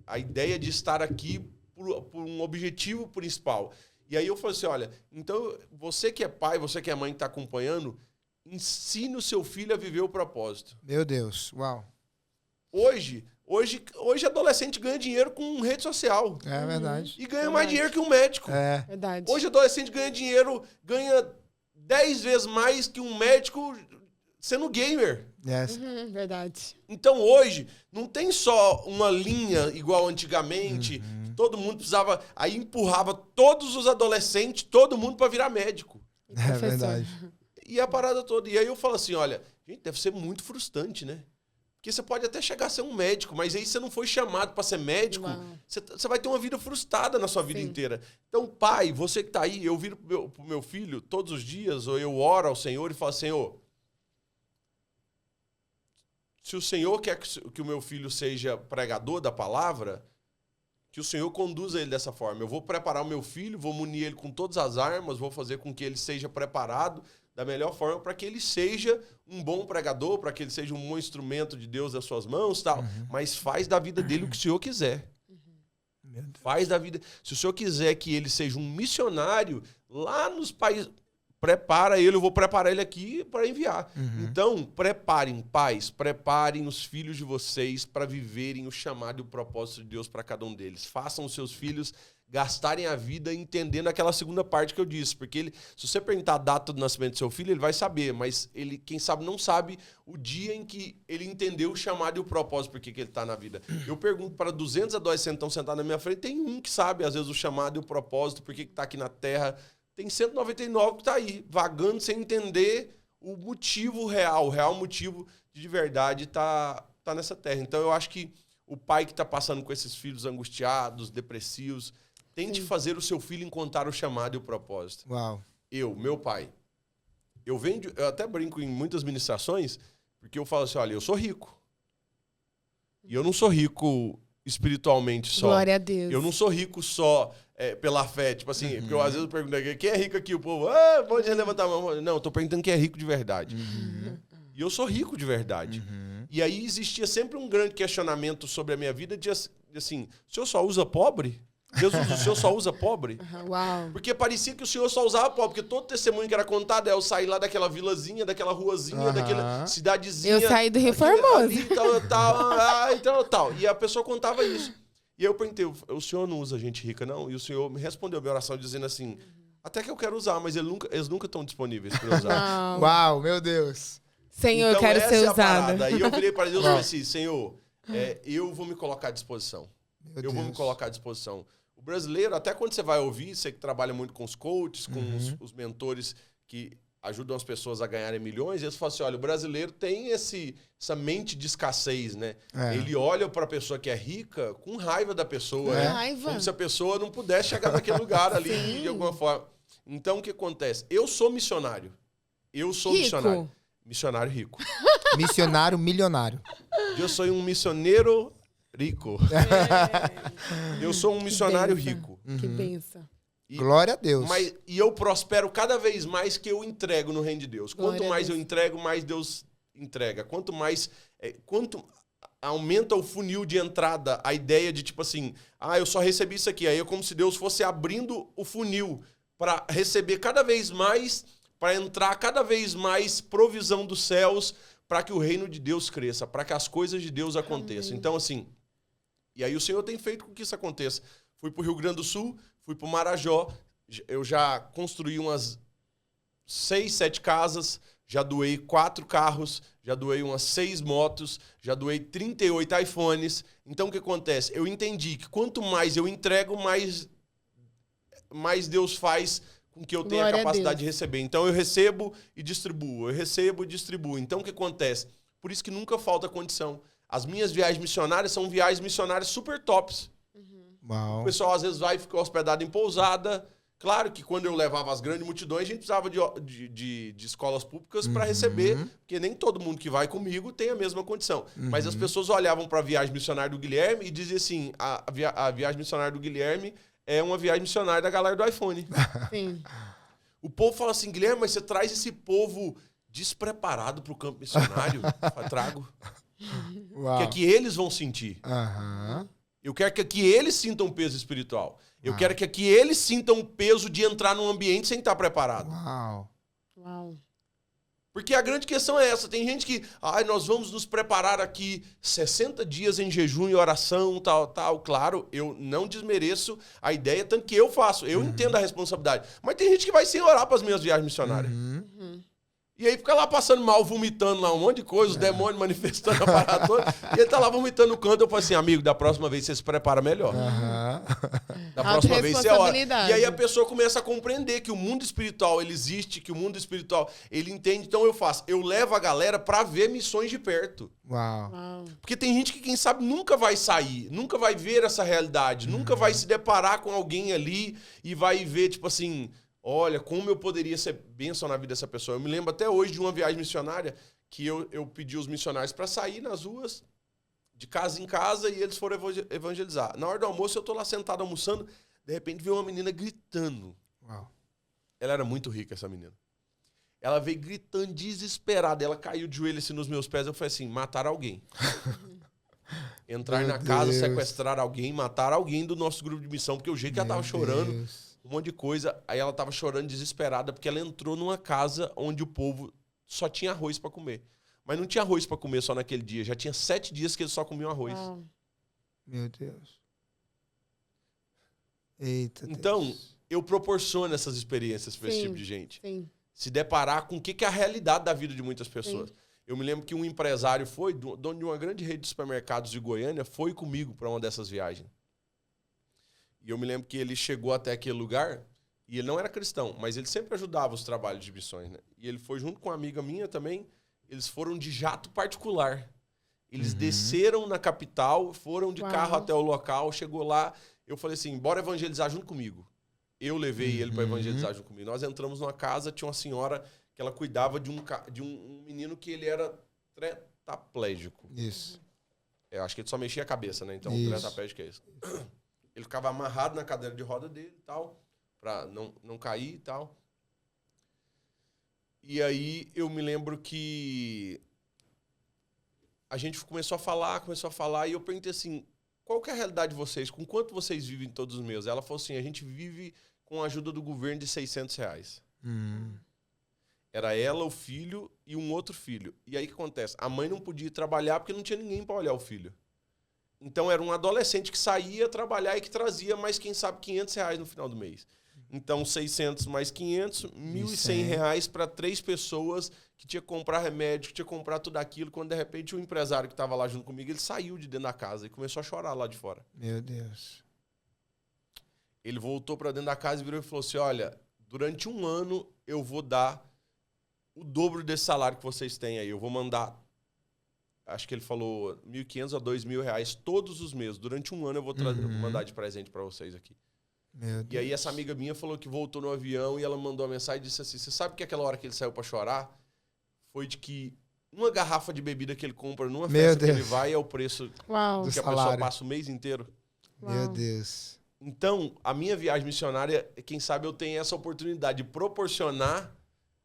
[SPEAKER 3] a ideia de estar aqui por um objetivo principal. E aí eu falei assim, olha, então você que é pai, você que é mãe que está acompanhando, ensine o seu filho a viver o propósito.
[SPEAKER 1] Meu Deus, uau.
[SPEAKER 3] Hoje adolescente ganha dinheiro com rede social.
[SPEAKER 1] É verdade.
[SPEAKER 3] E ganha mais dinheiro que um médico.
[SPEAKER 1] É.
[SPEAKER 2] Verdade.
[SPEAKER 3] Hoje adolescente ganha 10 vezes mais que um médico sendo gamer.
[SPEAKER 1] Yes.
[SPEAKER 2] Verdade.
[SPEAKER 3] Então hoje não tem só uma linha igual antigamente. Todo mundo precisava... Aí empurrava todos os adolescentes, todo mundo para virar médico.
[SPEAKER 1] É verdade.
[SPEAKER 3] E a parada toda. E aí eu falo assim, olha, gente, deve ser muito frustrante, né? Porque você pode até chegar a ser um médico, mas aí você não foi chamado para ser médico, você vai ter uma vida frustrada na sua vida inteira. Então, pai, você que tá aí, eu viro pro meu filho todos os dias, ou eu oro ao Senhor e falo, Senhor, se o Senhor quer que o meu filho seja pregador da palavra, que o Senhor conduza ele dessa forma. Eu vou preparar o meu filho, vou munir ele com todas as armas, vou fazer com que ele seja preparado da melhor forma para que ele seja um bom pregador, para que ele seja um bom instrumento de Deus nas suas mãos, tal. Mas faz da vida dele o que o Senhor quiser. Faz da vida... Se o Senhor quiser que ele seja um missionário lá nos países... Prepara ele, eu vou preparar ele aqui para enviar. Então, preparem, pais, preparem os filhos de vocês para viverem o chamado e o propósito de Deus para cada um deles. Façam os seus filhos gastarem a vida entendendo aquela segunda parte que eu disse. Porque se você perguntar a data do nascimento do seu filho, ele vai saber. Mas ele, quem sabe, não sabe o dia em que ele entendeu o chamado e o propósito por que ele está na vida. Eu pergunto para 200 adolescentes que estão sentados na minha frente, tem um que sabe, às vezes, o chamado e o propósito, por que está aqui na Terra. Tem 199 que está aí, vagando sem entender o motivo real, o real motivo de verdade tá nessa terra. Então, eu acho que o pai que está passando com esses filhos angustiados, depressivos, tente fazer o seu filho encontrar o chamado e o propósito.
[SPEAKER 1] Uau.
[SPEAKER 3] Meu pai, eu até brinco em muitas ministrações, porque eu falo assim, olha, eu sou rico. E eu não sou rico espiritualmente só.
[SPEAKER 2] Glória a Deus.
[SPEAKER 3] Eu não sou rico só pela fé. Tipo assim, porque eu às vezes eu pergunto aqui, quem é rico aqui? O povo, pode levantar a mão. Não, eu tô perguntando quem é rico de verdade. E eu sou rico de verdade. E aí existia sempre um grande questionamento sobre a minha vida de assim, o senhor só usa pobre? Jesus, o senhor só usa pobre?
[SPEAKER 2] Uau.
[SPEAKER 3] Porque parecia que o senhor só usava pobre, porque todo testemunho que era contado é eu sair lá daquela vilazinha, daquela ruazinha, daquela cidadezinha.
[SPEAKER 2] Eu saí do Rio Formoso.
[SPEAKER 3] Ali, tal. E a pessoa contava isso. E aí eu perguntei, o senhor não usa gente rica, não? E o senhor me respondeu a minha oração dizendo assim, até que eu quero usar, mas eles nunca estão disponíveis para usar.
[SPEAKER 2] Não.
[SPEAKER 1] Uau, meu Deus.
[SPEAKER 2] Senhor,
[SPEAKER 3] Então,
[SPEAKER 2] eu quero
[SPEAKER 3] essa
[SPEAKER 2] ser
[SPEAKER 3] é a
[SPEAKER 2] usada.
[SPEAKER 3] parada. Aí eu virei para Deus e falei assim, Senhor, eu vou me colocar à disposição.
[SPEAKER 1] Meu
[SPEAKER 3] Vou me
[SPEAKER 1] Deus.
[SPEAKER 3] colocar à disposição. O brasileiro, até quando você vai ouvir, você que trabalha muito com os coaches, com os mentores que ajudam as pessoas a ganharem milhões, eles falam assim, olha, o brasileiro tem essa mente de escassez, né? Ele olha para a pessoa que é rica com raiva da pessoa, como se a pessoa não pudesse chegar naquele lugar ali de alguma forma. Então, o que acontece? Eu sou missionário. Eu sou missionário. Missionário rico.
[SPEAKER 1] Missionário milionário.
[SPEAKER 3] Eu sou um missioneiro rico. Eu sou um missionário rico.
[SPEAKER 2] Que benção.
[SPEAKER 1] Glória a Deus.
[SPEAKER 3] E eu prospero cada vez mais que eu entrego no reino de Deus. Quanto mais eu entrego, mais Deus entrega. Quanto aumenta o funil de entrada, a ideia de tipo assim, eu só recebi isso aqui. Aí é como se Deus fosse abrindo o funil para receber cada vez mais, para entrar cada vez mais provisão dos céus, para que o reino de Deus cresça, para que as coisas de Deus aconteçam. Amém. Então assim, e aí o Senhor tem feito com que isso aconteça. Fui para o Rio Grande do Sul, fui para o Marajó, eu já construí umas 6, 7 casas, já doei 4 carros, já doei umas 6 motos, já doei 38 iPhones. Então, o que acontece? Eu entendi que quanto mais eu entrego, mais Deus faz com que eu tenha a capacidade de receber. Então, eu recebo e distribuo, Então, o que acontece? Por isso que nunca falta condição. As minhas viagens missionárias são viagens missionárias super tops.
[SPEAKER 1] Uau.
[SPEAKER 3] O pessoal às vezes vai ficar hospedado em pousada. Claro que quando eu levava as grandes multidões, a gente precisava de escolas públicas para receber, porque nem todo mundo que vai comigo tem a mesma condição. Mas as pessoas olhavam para a viagem missionária do Guilherme e diziam assim, a viagem missionária do Guilherme é uma viagem missionária da galera do iPhone.
[SPEAKER 2] Sim.
[SPEAKER 3] O povo fala assim, Guilherme, mas você traz esse povo despreparado para o campo missionário? Eu trago.
[SPEAKER 1] Uau.
[SPEAKER 3] Que é que eles vão sentir. Eu quero que aqui eles sintam peso espiritual. Eu quero que aqui eles sintam o peso de entrar num ambiente sem estar preparado.
[SPEAKER 2] Uau.
[SPEAKER 3] Porque a grande questão é essa. Tem gente que, nós vamos nos preparar aqui 60 dias em jejum e oração, tal. Claro, eu não desmereço a ideia, tanto que eu faço. Eu entendo a responsabilidade. Mas tem gente que vai sem orar para as minhas viagens missionárias. E aí fica lá passando mal, vomitando lá um monte de coisa, os demônios manifestando a parada toda. E ele tá lá vomitando no canto. Eu falo assim, amigo, da próxima vez você se prepara melhor. Da próxima vez você ora. E aí a pessoa começa a compreender que o mundo espiritual, ele existe, que o mundo espiritual, ele entende. Então eu levo a galera pra ver missões de perto.
[SPEAKER 1] Uau.
[SPEAKER 3] Porque tem gente que, quem sabe, nunca vai sair, nunca vai ver essa realidade, nunca vai se deparar com alguém ali e vai ver, tipo assim... Olha, como eu poderia ser bênção na vida dessa pessoa. Eu me lembro até hoje de uma viagem missionária que eu pedi os missionários para sair nas ruas, de casa em casa, e eles foram evangelizar. Na hora do almoço, eu tô lá sentado almoçando, de repente veio uma menina gritando.
[SPEAKER 1] Uau.
[SPEAKER 3] Ela era muito rica, essa menina. Ela veio gritando, desesperada. Ela caiu de joelho assim nos meus pés. Eu falei assim, matar alguém. Entrar na casa, sequestrar alguém, matar alguém do nosso grupo de missão, porque o jeito que ela tava chorando... Um monte de coisa. Aí ela tava chorando desesperada porque ela entrou numa casa onde o povo só tinha arroz para comer. Mas não tinha arroz para comer só naquele dia. Já tinha 7 dias que eles só comiam arroz.
[SPEAKER 1] Meu Deus. Eita
[SPEAKER 3] então,
[SPEAKER 1] Deus.
[SPEAKER 3] Eu proporciono essas experiências para esse tipo de gente.
[SPEAKER 2] Sim.
[SPEAKER 3] Se deparar com o que é a realidade da vida de muitas pessoas. Sim. Eu me lembro que um empresário dono de uma grande rede de supermercados de Goiânia, foi comigo para uma dessas viagens. E eu me lembro que ele chegou até aquele lugar, e ele não era cristão, mas ele sempre ajudava os trabalhos de missões, né? E ele foi junto com uma amiga minha também, eles foram de jato particular. Eles desceram na capital, foram de carro até o local, chegou lá, eu falei assim, bora evangelizar junto comigo. Eu levei ele para evangelizar junto comigo. Nós entramos numa casa, tinha uma senhora que ela cuidava de um menino que ele era tetraplégico.
[SPEAKER 1] Isso.
[SPEAKER 3] Eu acho que ele só mexia a cabeça, né? Então, o tetraplégico é isso. Ele ficava amarrado na cadeira de roda dele e tal, pra não cair e tal. E aí eu me lembro que a gente começou a falar, e eu perguntei assim, qual que é a realidade de vocês? Com quanto vocês vivem todos os meses? Ela falou assim, a gente vive com a ajuda do governo de R$600. Era ela, o filho e um outro filho. E aí o que acontece? A mãe não podia ir trabalhar porque não tinha ninguém para olhar o filho. Então, era um adolescente que saía trabalhar e que trazia mais, quem sabe, R$500 no final do mês. Então, 600 mais 500, R$1.100 para 3 pessoas que tinha que comprar remédio, que tinha que comprar tudo aquilo, quando, de repente, o empresário que estava lá junto comigo, ele saiu de dentro da casa e começou a chorar lá de fora.
[SPEAKER 1] Meu Deus.
[SPEAKER 3] Ele voltou para dentro da casa e virou e falou assim, olha, durante 1 ano eu vou dar o dobro desse salário que vocês têm aí. Eu vou mandar, acho que ele falou, R$1.500 a R$2.000 todos os meses. Durante um ano eu vou mandar de presente para vocês aqui.
[SPEAKER 1] Meu Deus.
[SPEAKER 3] E aí essa amiga minha falou que voltou no avião e ela mandou uma mensagem e disse assim, você sabe que aquela hora que ele saiu para chorar foi de que uma garrafa de bebida que ele compra numa festa que ele vai é o preço
[SPEAKER 2] Uau.
[SPEAKER 3] que a pessoa passa o mês inteiro.
[SPEAKER 1] Meu Deus.
[SPEAKER 3] Então, a minha viagem missionária, quem sabe eu tenho essa oportunidade de proporcionar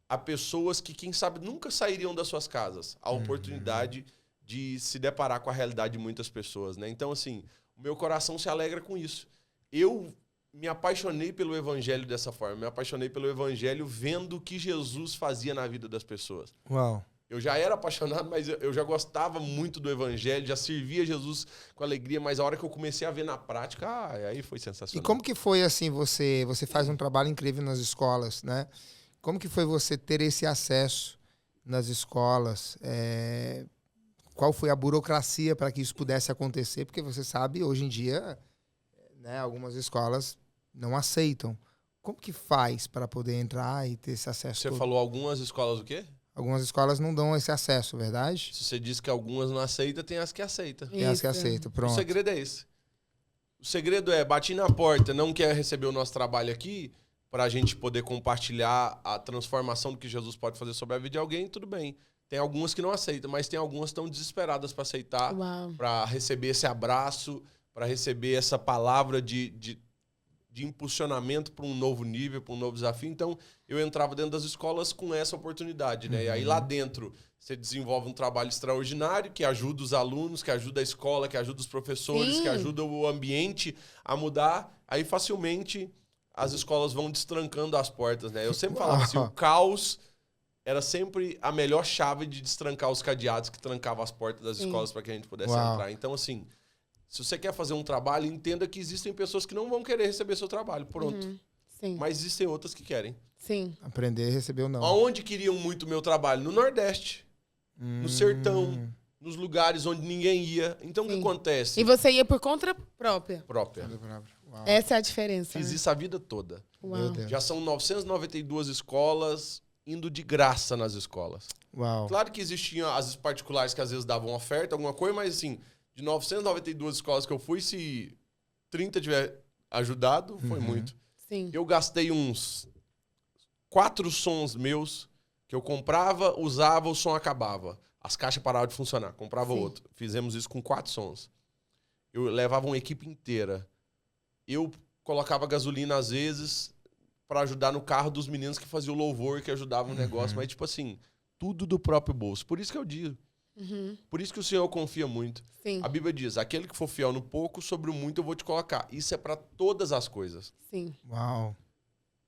[SPEAKER 3] a pessoas que, quem sabe, nunca sairiam das suas casas a oportunidade de se deparar com a realidade de muitas pessoas, né? Então, assim, o meu coração se alegra com isso. Eu me apaixonei pelo evangelho dessa forma. Me apaixonei pelo evangelho vendo o que Jesus fazia na vida das pessoas.
[SPEAKER 1] Uau.
[SPEAKER 3] Eu já era apaixonado, mas eu já gostava muito do evangelho, já servia Jesus com alegria, mas a hora que eu comecei a ver na prática, aí foi sensacional.
[SPEAKER 1] E como que foi, assim, você faz um trabalho incrível nas escolas, né? Como que foi você ter esse acesso nas escolas? Qual foi a burocracia para que isso pudesse acontecer? Porque você sabe, hoje em dia, né, algumas escolas não aceitam. Como que faz para poder entrar e ter esse acesso?
[SPEAKER 3] Você
[SPEAKER 1] todo?
[SPEAKER 3] falou algumas escolas o quê?
[SPEAKER 1] Algumas escolas não dão esse acesso, verdade?
[SPEAKER 3] Se você diz que algumas não aceitam, tem as que aceitam.
[SPEAKER 1] Tem as que aceitam, pronto.
[SPEAKER 3] O segredo é esse. O segredo é, bati na porta, não quer receber o nosso trabalho aqui, para a gente poder compartilhar a transformação do que Jesus pode fazer sobre a vida de alguém, tudo bem. Tem algumas que não aceitam, mas tem algumas que estão desesperadas para aceitar, para receber esse abraço, para receber essa palavra de impulsionamento para um novo nível, para um novo desafio. Então, eu entrava dentro das escolas com essa oportunidade, né? E aí lá dentro você desenvolve um trabalho extraordinário que ajuda os alunos, que ajuda a escola, que ajuda os professores, que ajuda o ambiente a mudar. Aí facilmente as escolas vão destrancando as portas, né? Eu sempre falava assim, o caos era sempre a melhor chave de destrancar os cadeados que trancavam as portas das escolas para que a gente pudesse entrar. Então, assim, se você quer fazer um trabalho, entenda que existem pessoas que não vão querer receber seu trabalho, pronto.
[SPEAKER 2] Sim.
[SPEAKER 3] Mas existem outras que querem.
[SPEAKER 2] Sim.
[SPEAKER 1] Aprender a receber ou não.
[SPEAKER 3] Aonde queriam muito o meu trabalho? No Nordeste, no sertão, nos lugares onde ninguém ia. Então, o que acontece?
[SPEAKER 2] E você ia por conta própria.
[SPEAKER 1] Uau.
[SPEAKER 2] Essa é a diferença.
[SPEAKER 3] Fiz isso a vida toda.
[SPEAKER 1] Meu Deus.
[SPEAKER 3] Já são 992 escolas indo de graça nas escolas.
[SPEAKER 1] Uau.
[SPEAKER 3] Claro que existiam as particulares que às vezes davam oferta, alguma coisa, mas assim, de 992 escolas que eu fui, se 30 tiver ajudado, foi muito.
[SPEAKER 2] Sim.
[SPEAKER 3] Eu gastei uns 4 sons meus que eu comprava, usava, o som acabava. As caixas paravam de funcionar, comprava outro. Fizemos isso com 4 sons. Eu levava uma equipe inteira. Eu colocava gasolina às vezes para ajudar no carro dos meninos que faziam louvor, que ajudavam o negócio, mas tipo assim, tudo do próprio bolso. Por isso que eu digo. Por isso que o Senhor confia muito.
[SPEAKER 2] Sim.
[SPEAKER 3] A Bíblia diz, aquele que for fiel no pouco, sobre o muito eu vou te colocar. Isso é para todas as coisas.
[SPEAKER 2] Sim.
[SPEAKER 1] Uau.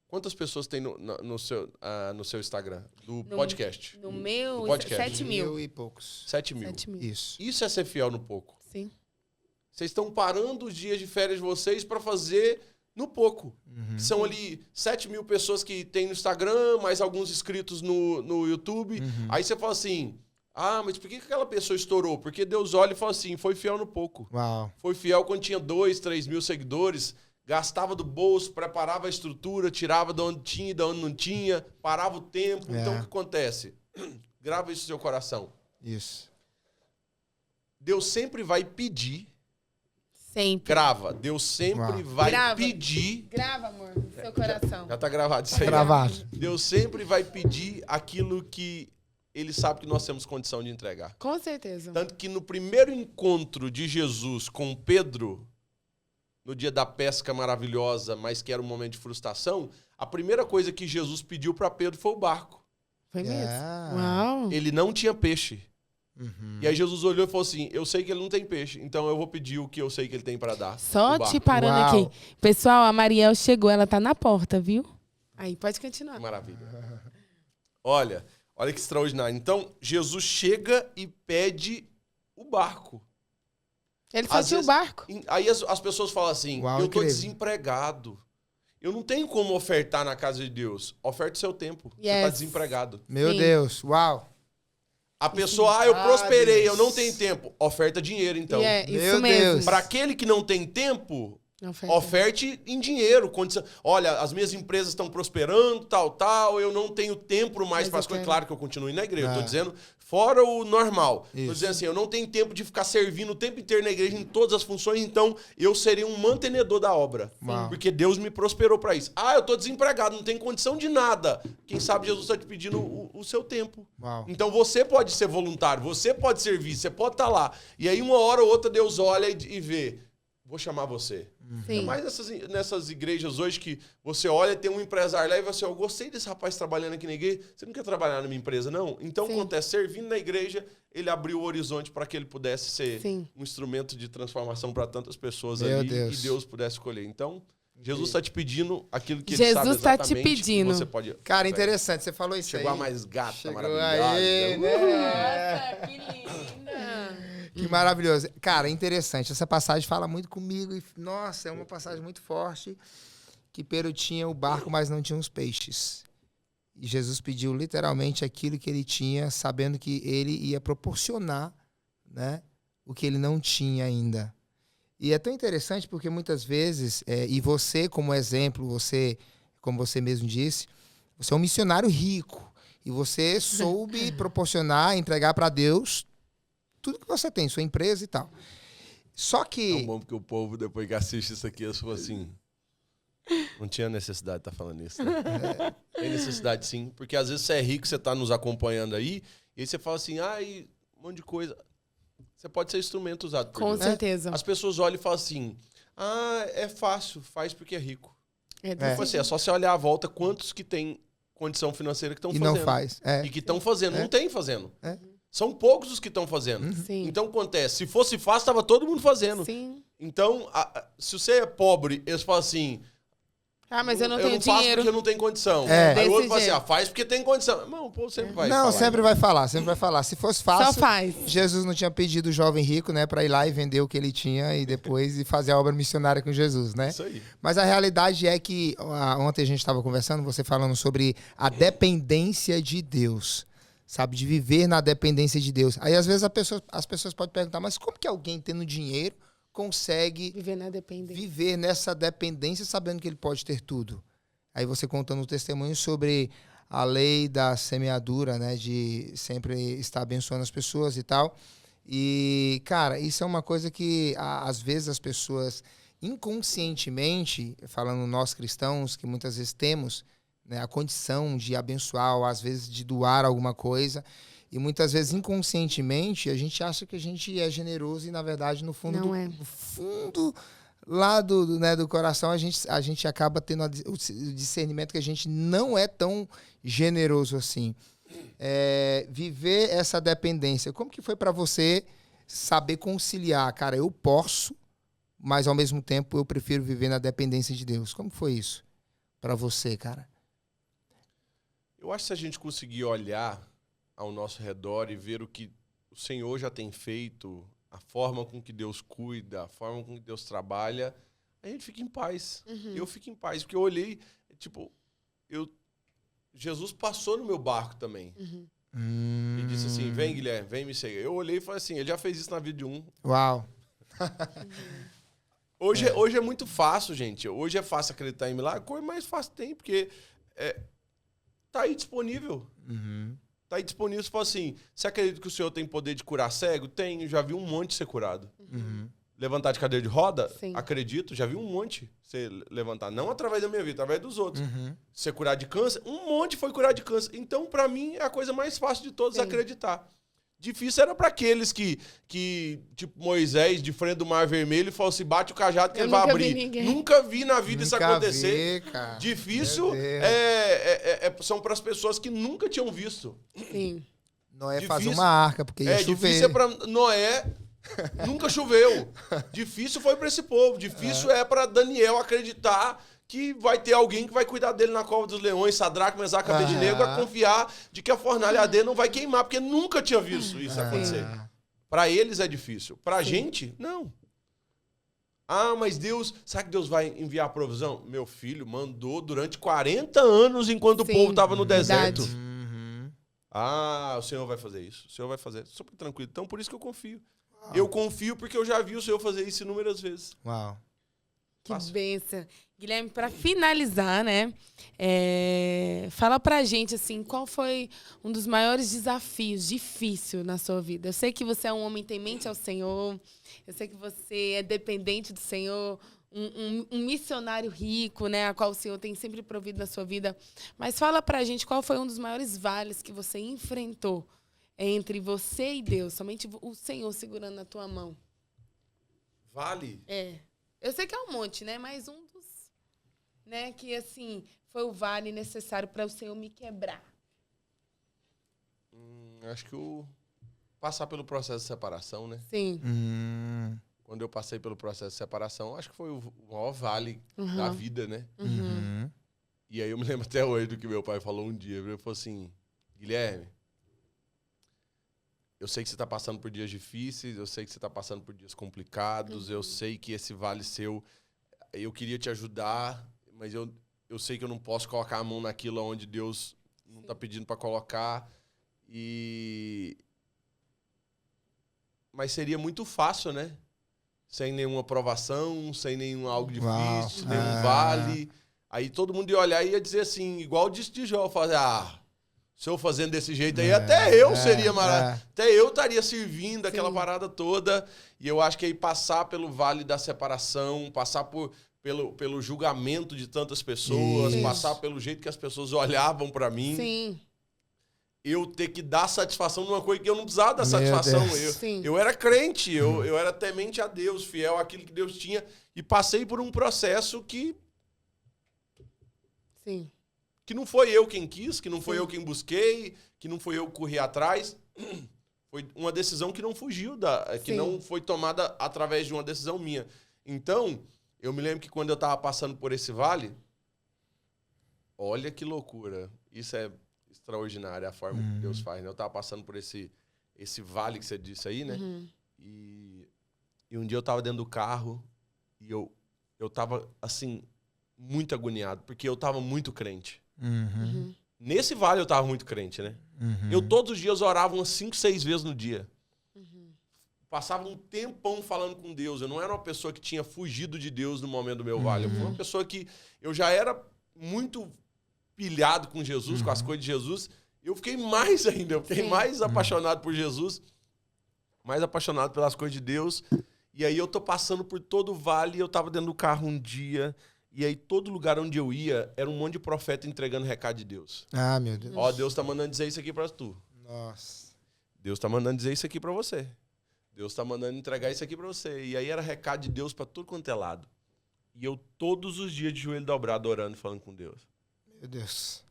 [SPEAKER 3] Quantas pessoas tem no seu Instagram? Do podcast?
[SPEAKER 2] No meu,
[SPEAKER 3] Do podcast.
[SPEAKER 2] 7 mil.
[SPEAKER 1] 1.000 e poucos.
[SPEAKER 3] 7 mil.
[SPEAKER 2] 7 mil.
[SPEAKER 1] Isso.
[SPEAKER 3] Isso é ser fiel no pouco.
[SPEAKER 2] Sim.
[SPEAKER 3] Vocês estão parando os dias de férias de vocês para fazer no pouco. São ali 7 mil pessoas que tem no Instagram, mais alguns inscritos no YouTube. Aí você fala assim, mas por que aquela pessoa estourou? Porque Deus olha e fala assim, foi fiel no pouco.
[SPEAKER 1] Uau.
[SPEAKER 3] Foi fiel quando tinha 2, 3 mil seguidores, gastava do bolso, preparava a estrutura, tirava de onde tinha e de onde não tinha, parava o tempo. Então o que acontece? Grava isso no seu coração.
[SPEAKER 1] Isso.
[SPEAKER 3] Deus sempre vai pedir.
[SPEAKER 2] Sempre.
[SPEAKER 3] Grava. Deus sempre vai pedir.
[SPEAKER 2] Grava, amor, no seu coração.
[SPEAKER 3] Já tá gravado isso aí.
[SPEAKER 1] Gravado.
[SPEAKER 3] Deus sempre vai pedir aquilo que Ele sabe que nós temos condição de entregar.
[SPEAKER 2] Com certeza.
[SPEAKER 3] Tanto que no primeiro encontro de Jesus com Pedro, no dia da pesca maravilhosa, mas que era um momento de frustração, a primeira coisa que Jesus pediu para Pedro foi o barco.
[SPEAKER 2] Foi mesmo.
[SPEAKER 1] Yeah.
[SPEAKER 2] Uau.
[SPEAKER 3] Ele não tinha peixe. E aí Jesus olhou e falou assim, eu sei que ele não tem peixe, então eu vou pedir o que eu sei que ele tem para dar.
[SPEAKER 2] Só
[SPEAKER 3] o barco.
[SPEAKER 2] te parando
[SPEAKER 1] Uau.
[SPEAKER 2] aqui. Pessoal, a Mariel chegou, ela tá na porta, viu? Aí, pode continuar.
[SPEAKER 3] Maravilha. Olha que extraordinário. Então, Jesus chega e pede o barco.
[SPEAKER 2] Ele só tinha o barco.
[SPEAKER 3] Aí as pessoas falam assim,
[SPEAKER 1] Uau,
[SPEAKER 3] eu tô
[SPEAKER 1] incrível.
[SPEAKER 3] desempregado. Eu não tenho como ofertar na casa de Deus. Oferte seu tempo. Você tá
[SPEAKER 2] Yes.
[SPEAKER 3] desempregado.
[SPEAKER 1] Meu
[SPEAKER 2] Sim.
[SPEAKER 1] Deus. Uau.
[SPEAKER 3] A pessoa, eu prosperei,
[SPEAKER 1] Deus.
[SPEAKER 3] eu não tenho tempo. Oferta dinheiro, então.
[SPEAKER 2] Isso
[SPEAKER 1] Meu
[SPEAKER 2] mesmo.
[SPEAKER 1] Deus.
[SPEAKER 3] Para aquele que não tem tempo, Oferte em dinheiro, condição. Olha, as minhas empresas estão prosperando, tal, eu não tenho tempo mais para as coisas. Claro que eu continuo indo na igreja, eu tô dizendo fora o normal. Isso. Tô dizendo assim, eu não tenho tempo de ficar servindo o tempo inteiro na igreja em todas as funções, então eu serei um mantenedor da obra. Sim. Porque Deus me prosperou para isso. Eu tô desempregado, não tenho condição de nada. Quem sabe Jesus está te pedindo o seu tempo. Uau. Então você pode ser voluntário, você pode servir, você pode estar lá. E aí uma hora ou outra Deus olha e vê. Vou chamar você. Sim. É mais nessas igrejas hoje que você olha e tem um empresário lá e você, eu gostei desse rapaz trabalhando aqui na igreja. Você não quer trabalhar na minha empresa, não? Então, acontece, servindo na igreja, ele abriu o horizonte para que ele pudesse ser um instrumento de transformação para tantas pessoas ali e Deus pudesse escolher. Então, Jesus está te pedindo aquilo que ele sabe exatamente te pedindo. Que você pode...
[SPEAKER 1] Cara, interessante, você falou isso.
[SPEAKER 3] Chegou a mais gata,
[SPEAKER 1] chegou
[SPEAKER 3] maravilhosa.
[SPEAKER 1] Aí, né? Nossa, que linda! Que maravilhoso. Cara, interessante. Essa passagem fala muito comigo. E, nossa, é uma passagem muito forte. Que Pedro tinha o barco, mas não tinha os peixes. E Jesus pediu literalmente aquilo que ele tinha, sabendo que ele ia proporcionar, né, o que ele não tinha ainda. E é tão interessante porque muitas vezes, e você como exemplo, você, como você mesmo disse, você é um missionário rico. E você soube proporcionar, entregar para Deus tudo que você tem, sua empresa e tal. Só que...
[SPEAKER 3] É bom porque o povo, depois que assiste isso aqui, eles falam assim... Não tinha necessidade de estar falando isso, né? Tem necessidade, sim. Porque às vezes você é rico, você está nos acompanhando aí, e aí você fala assim, um monte de coisa. Você pode ser instrumento usado por Deus.
[SPEAKER 2] Com certeza.
[SPEAKER 3] As pessoas olham e falam assim, é fácil, faz porque é rico. Assim, é só você olhar à volta quantos que tem condição financeira que estão fazendo.
[SPEAKER 1] E não faz.
[SPEAKER 3] E que estão fazendo, não tem fazendo. São poucos os que estão fazendo.
[SPEAKER 2] Sim.
[SPEAKER 3] Então, acontece. Se fosse fácil, estava todo mundo fazendo.
[SPEAKER 2] Sim.
[SPEAKER 3] Então, se você é pobre, eles falam assim...
[SPEAKER 2] mas eu não tenho dinheiro.
[SPEAKER 3] Eu não faço porque eu não tenho condição. Aí o outro fala assim, faz porque tem condição. Não, o povo sempre vai falar.
[SPEAKER 1] Não, sempre vai falar, sempre vai falar. Se fosse fácil,
[SPEAKER 2] só faz.
[SPEAKER 1] Jesus não tinha pedido o jovem rico, né, para ir lá e vender o que ele tinha e depois fazer a obra missionária com Jesus, né?
[SPEAKER 3] Isso aí.
[SPEAKER 1] Mas a realidade é que, ontem a gente estava conversando, você falando sobre a dependência de Deus. Sabe, de viver na dependência de Deus. Aí, às vezes, as pessoas podem perguntar, mas como que alguém tendo dinheiro consegue viver nessa dependência sabendo que ele pode ter tudo? Aí você contando o testemunho sobre a lei da semeadura, né, de sempre estar abençoando as pessoas e tal. E, cara, isso é uma coisa que, às vezes, as pessoas inconscientemente, falando nós cristãos, que muitas vezes temos, né, a condição de abençoar, ou às vezes de doar alguma coisa, e muitas vezes inconscientemente a gente acha que a gente é generoso e na verdade no fundo no fundo lá do coração a gente acaba tendo o discernimento que a gente não é tão generoso assim. Viver essa dependência, como que foi para você saber conciliar, cara, eu posso, mas ao mesmo tempo eu prefiro viver na dependência de Deus? Como foi isso para você, cara?
[SPEAKER 3] Eu acho que se a gente conseguir olhar ao nosso redor e ver o que o Senhor já tem feito, a forma com que Deus cuida, a forma com que Deus trabalha, a gente fica em paz. Eu fico em paz, porque eu olhei, Jesus passou no meu barco também. E disse assim, vem Guilherme, vem me seguir. Eu olhei e falei assim, ele já fez isso na vida de um.
[SPEAKER 1] Uau!
[SPEAKER 3] Hoje é muito fácil, gente. Hoje é fácil acreditar em milagre. A coisa mais fácil tem, porque... tá aí disponível. Tá aí disponível. Você fala assim, você acredita que o Senhor tem poder de curar cego? Tem, já vi um monte ser curado. Levantar de cadeira de roda? Sim. Acredito, já vi um monte ser levantar. Não através da minha vida, através dos outros. Ser curado de câncer? Um monte foi curado de câncer. Então, pra mim, é a coisa mais fácil de todos acreditar. Difícil era para aqueles que, tipo Moisés, de frente do Mar Vermelho, falou assim, bate o cajado que ele vai abrir. Nunca vi na vida isso acontecer.
[SPEAKER 1] Cara.
[SPEAKER 3] Difícil são para as pessoas que nunca tinham visto.
[SPEAKER 2] Sim.
[SPEAKER 1] Noé fazer uma arca, porque ia chover.
[SPEAKER 3] Difícil é para Noé, nunca choveu. Difícil foi para esse povo. Difícil é para Daniel acreditar que vai ter alguém que vai cuidar dele na cova dos leões, Sadraque, Mesaque, Abednego, a confiar de que a fornalha dele não vai queimar, porque nunca tinha visto isso acontecer. Para eles é difícil. Para a gente, não. Mas Deus... Será que Deus vai enviar a provisão? Meu filho mandou durante 40 anos enquanto o povo estava no deserto. O Senhor vai fazer isso. O Senhor vai fazer. Super tranquilo. Então, por isso que eu confio. Eu confio porque eu já vi o Senhor fazer isso inúmeras vezes.
[SPEAKER 1] Uau.
[SPEAKER 2] Que bênção. Guilherme, para finalizar, né? Fala pra gente, assim, qual foi um dos maiores desafios difíceis na sua vida? Eu sei que você é um homem temente ao Senhor, eu sei que você é dependente do Senhor, um missionário rico, né? A qual o Senhor tem sempre provido na sua vida. Mas fala pra gente qual foi um dos maiores vales que você enfrentou entre você e Deus, somente o Senhor segurando na tua mão.
[SPEAKER 3] Vale?
[SPEAKER 2] Eu sei que é um monte, né? Mas um dos, né, que assim, foi o vale necessário para o Senhor me quebrar.
[SPEAKER 3] Acho que passar pelo processo de separação, né?
[SPEAKER 2] Sim.
[SPEAKER 3] Quando eu passei pelo processo de separação, acho que foi o maior vale da vida, né? E aí eu me lembro até hoje do que meu pai falou um dia. Ele falou assim, Guilherme, eu sei que você está passando por dias difíceis, eu sei que você está passando por dias complicados, eu sei que esse vale seu, eu queria te ajudar, mas eu sei que eu não posso colocar a mão naquilo onde Deus não está pedindo para colocar. Mas seria muito fácil, né? Sem nenhuma aprovação, sem nenhum algo difícil, nenhum vale. Aí todo mundo ia olhar e ia dizer assim, igual disse de Jó, fazer, se eu fazendo desse jeito aí, até eu seria maravilhoso. Até eu estaria servindo aquela parada toda. E eu acho que aí passar pelo vale da separação, passar pelo julgamento de tantas pessoas, passar pelo jeito que as pessoas olhavam pra mim.
[SPEAKER 2] Sim.
[SPEAKER 3] Eu ter que dar satisfação numa coisa que eu não precisava dar satisfação. Eu era crente, eu era temente a Deus, fiel àquilo que Deus tinha. E passei por um processo que não foi eu quem quis, que não foi eu quem busquei, que não foi eu que corri atrás. Foi uma decisão que não fugiu, que não foi tomada através de uma decisão minha. Então, eu me lembro que quando eu estava passando por esse vale, olha que loucura. Isso é extraordinário, a forma que Deus faz, né? Eu estava passando por esse vale que você disse aí, né? E um dia eu estava dentro do carro e eu estava, assim, muito agoniado, porque eu estava muito crente. Nesse vale eu estava muito crente, né? Eu todos os dias orava umas 5, 6 vezes no dia. Passava um tempão falando com Deus. Eu não era uma pessoa que tinha fugido de Deus no momento do meu vale. Eu fui uma pessoa que eu já era muito pilhado com Jesus, com as coisas de Jesus. Eu fiquei mais ainda, eu fiquei mais apaixonado por Jesus, mais apaixonado pelas coisas de Deus. E aí eu tô passando por todo o vale, eu tava dentro do carro um dia, e aí todo lugar onde eu ia, era um monte de profeta entregando recado de Deus.
[SPEAKER 1] Ah, meu Deus.
[SPEAKER 3] Ó, Deus tá mandando dizer isso aqui pra tu.
[SPEAKER 1] Nossa.
[SPEAKER 3] Deus tá mandando dizer isso aqui pra você. Deus tá mandando entregar isso aqui pra você. E aí era recado de Deus pra tudo quanto é lado. E eu todos os dias de joelho dobrado, orando, falando com Deus.
[SPEAKER 1] Meu Deus.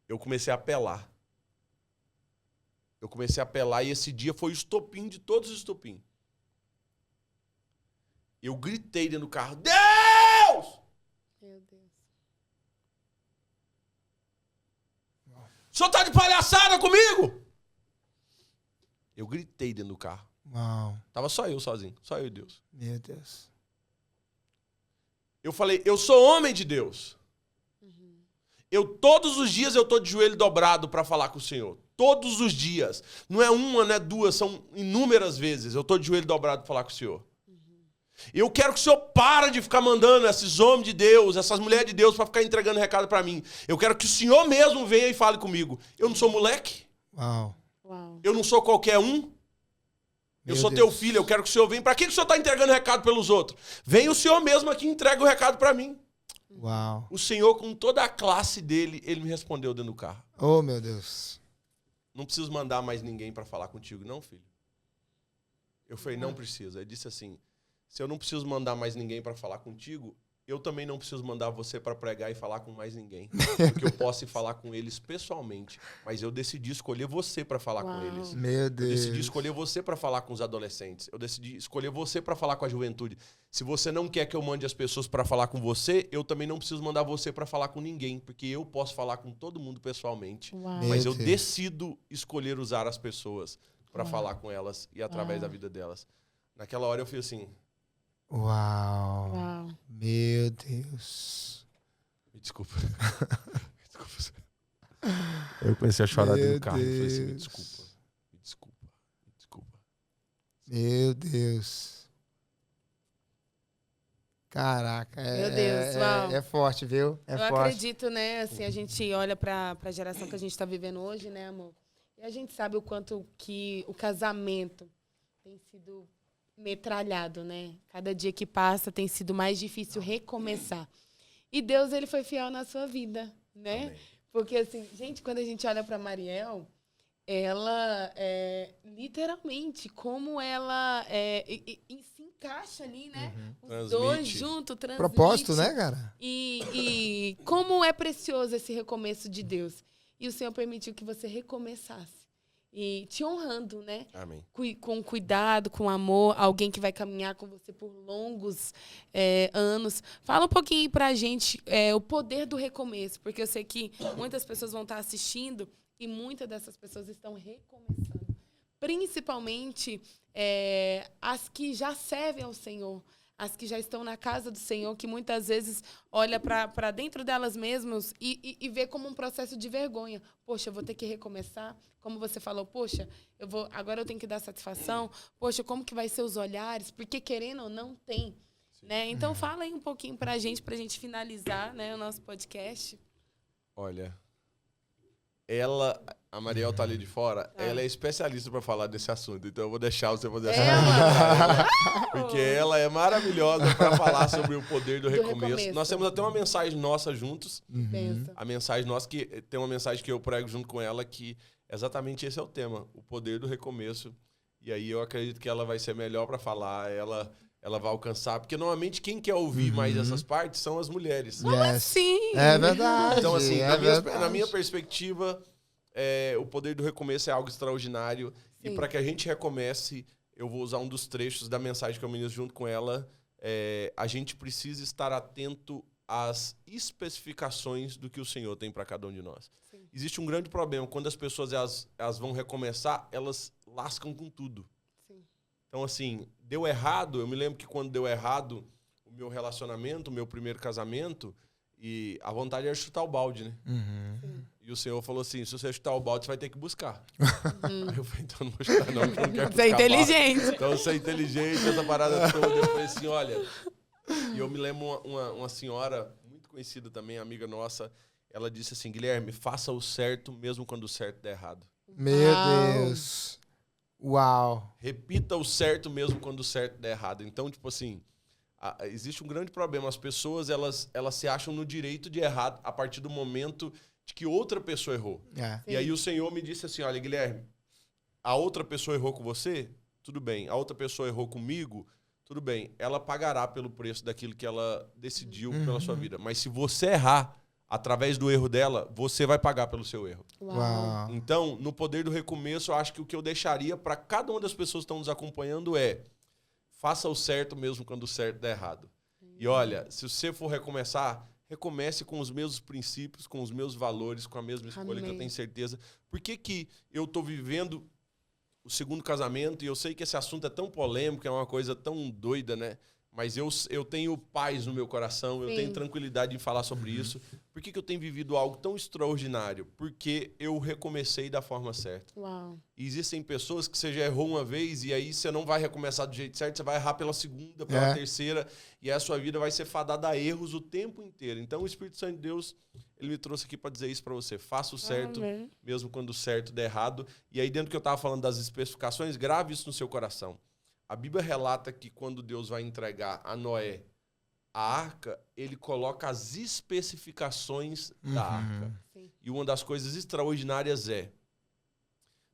[SPEAKER 3] Eu comecei a apelar. E esse dia foi o estopim de todos os estopim. Eu gritei dentro do carro, Deus!
[SPEAKER 2] Meu Deus.
[SPEAKER 3] O senhor tá de palhaçada comigo? Eu gritei dentro do carro.
[SPEAKER 1] Uau.
[SPEAKER 3] Tava só eu sozinho, só eu e Deus.
[SPEAKER 1] Meu Deus.
[SPEAKER 3] Eu falei, eu sou homem de Deus. Todos os dias eu tô de joelho dobrado para falar com o Senhor. Todos os dias. Não é uma, não é duas, são inúmeras vezes. Eu tô de joelho dobrado para falar com o Senhor. Eu quero que o Senhor pare de ficar mandando esses homens de Deus, essas mulheres de Deus para ficar entregando recado para mim. Eu quero que o Senhor mesmo venha e fale comigo. Eu não sou moleque.
[SPEAKER 1] Uau.
[SPEAKER 3] Eu não sou qualquer um. Eu sou teu filho, eu quero que o Senhor venha. Para que o Senhor está entregando recado pelos outros? Vem o Senhor mesmo aqui e entrega o recado para mim.
[SPEAKER 1] Uau.
[SPEAKER 3] O Senhor, com toda a classe dele, ele me respondeu dentro do carro.
[SPEAKER 1] Oh, meu Deus.
[SPEAKER 3] Não preciso mandar mais ninguém para falar contigo, não, filho. Eu falei, não precisa. Ele disse assim, se eu não preciso mandar mais ninguém para falar contigo, eu também não preciso mandar você para pregar e falar com mais ninguém. Porque eu posso ir falar com eles pessoalmente. Mas eu decidi escolher você para falar com eles.
[SPEAKER 1] Meu Deus.
[SPEAKER 3] Eu decidi escolher você para falar com os adolescentes. Eu decidi escolher você para falar com a juventude. Se você não quer que eu mande as pessoas para falar com você, eu também não preciso mandar você para falar com ninguém. Porque eu posso falar com todo mundo pessoalmente. Mas eu decido escolher usar as pessoas para falar com elas e através da vida delas. Naquela hora eu fui assim...
[SPEAKER 1] Uau. Meu Deus.
[SPEAKER 3] Me desculpa. Eu comecei a chorar dentro do carro. Eu falei assim, me desculpa.
[SPEAKER 1] Meu Deus. Caraca,
[SPEAKER 2] Meu Deus, uau.
[SPEAKER 1] é forte, viu? É
[SPEAKER 2] Eu
[SPEAKER 1] forte.
[SPEAKER 2] acredito, né? Assim, a gente olha para a geração que a gente está vivendo hoje, né, amor? E a gente sabe o quanto que o casamento tem sido metralhado, né? Cada dia que passa tem sido mais difícil recomeçar. E Deus, ele foi fiel na sua vida, né?
[SPEAKER 3] Amém.
[SPEAKER 2] Porque, assim, gente, quando a gente olha para Mariel, ela, literalmente, como ela se encaixa ali, né? Os
[SPEAKER 3] Transmite.
[SPEAKER 2] dois juntos, transmite.
[SPEAKER 1] Propósito, né, cara?
[SPEAKER 2] E como é precioso esse recomeço de Deus. E o Senhor permitiu que você recomeçasse. E te honrando, né?
[SPEAKER 3] Amém.
[SPEAKER 2] Com cuidado, com amor, alguém que vai caminhar com você por longos anos. Fala um pouquinho pra gente o poder do recomeço, porque eu sei que muitas pessoas vão estar assistindo e muitas dessas pessoas estão recomeçando. Principalmente as que já servem ao Senhor, as que já estão na casa do Senhor, que muitas vezes olha para dentro delas mesmas e vê como um processo de vergonha. Poxa, eu vou ter que recomeçar. Como você falou, poxa, agora eu tenho que dar satisfação. Poxa, como que vai ser os olhares? Porque querendo ou não, tem. Né? Então, fala aí um pouquinho pra gente finalizar, né, o nosso podcast.
[SPEAKER 3] Olha, a Mariel tá ali de fora, ela é especialista para falar desse assunto, então eu vou deixar você fazer essa pergunta, porque ela é maravilhosa para falar sobre o poder do recomeço. Nós temos até uma mensagem nossa juntos, a mensagem nossa, que tem uma mensagem que eu prego junto com ela, que exatamente esse é o tema, o poder do recomeço. E aí eu acredito que ela vai ser melhor para falar, ela vai alcançar, porque normalmente quem quer ouvir mais essas partes são as mulheres.
[SPEAKER 2] Como assim?
[SPEAKER 1] É verdade.
[SPEAKER 3] Então, assim, na minha perspectiva, o poder do recomeço é algo extraordinário. Sim. E para que a gente recomece, eu vou usar um dos trechos da mensagem que eu ministro junto com ela. A gente precisa estar atento às especificações do que o Senhor tem para cada um de nós. Sim. Existe um grande problema. Quando as pessoas elas vão recomeçar, elas lascam com tudo. Sim. Então, assim, deu errado. Eu me lembro que quando deu errado o meu relacionamento, o meu primeiro casamento, e a vontade era chutar o balde, né? E o Senhor falou assim, se você chutar o balde, você vai ter que buscar. Aí eu falei, então não vou chutar não, porque eu não quero buscar.
[SPEAKER 2] Você é inteligente.
[SPEAKER 3] Então, você é inteligente, essa parada toda. Eu falei assim, olha... E eu me lembro uma senhora, muito conhecida também, amiga nossa, ela disse assim, Guilherme, faça o certo mesmo quando o certo der errado.
[SPEAKER 1] Meu Deus. Uau.
[SPEAKER 3] Repita o certo mesmo quando o certo der errado. Então, tipo assim... existe um grande problema. As pessoas, elas se acham no direito de errar a partir do momento de que outra pessoa errou. E aí o Senhor me disse assim, olha, Guilherme, a outra pessoa errou com você? Tudo bem. A outra pessoa errou comigo? Tudo bem. Ela pagará pelo preço daquilo que ela decidiu pela sua vida. Mas se você errar através do erro dela, você vai pagar pelo seu erro.
[SPEAKER 1] Uau.
[SPEAKER 3] Então, no poder do recomeço, eu acho que o que eu deixaria para cada uma das pessoas que estão nos acompanhando é: faça o certo mesmo quando o certo der errado. E olha, se você for recomeçar, recomece com os mesmos princípios, com os meus valores, com a mesma escolha, que eu tenho certeza. Por que eu estou vivendo o segundo casamento? E eu sei que esse assunto é tão polêmico, é uma coisa tão doida, né? Mas eu tenho paz no meu coração, eu tenho tranquilidade em falar sobre isso. Por que eu tenho vivido algo tão extraordinário? Porque eu recomecei da forma certa.
[SPEAKER 2] Uau.
[SPEAKER 3] E existem pessoas que você já errou uma vez e aí você não vai recomeçar do jeito certo, você vai errar pela segunda, pela terceira, e aí a sua vida vai ser fadada a erros o tempo inteiro. Então o Espírito Santo de Deus, ele me trouxe aqui para dizer isso para você. Faça o certo, mesmo quando o certo der errado. E aí dentro do que eu estava falando das especificações, grave isso no seu coração. A Bíblia relata que quando Deus vai entregar a Noé a arca, ele coloca as especificações da arca. Sim. E uma das coisas extraordinárias é,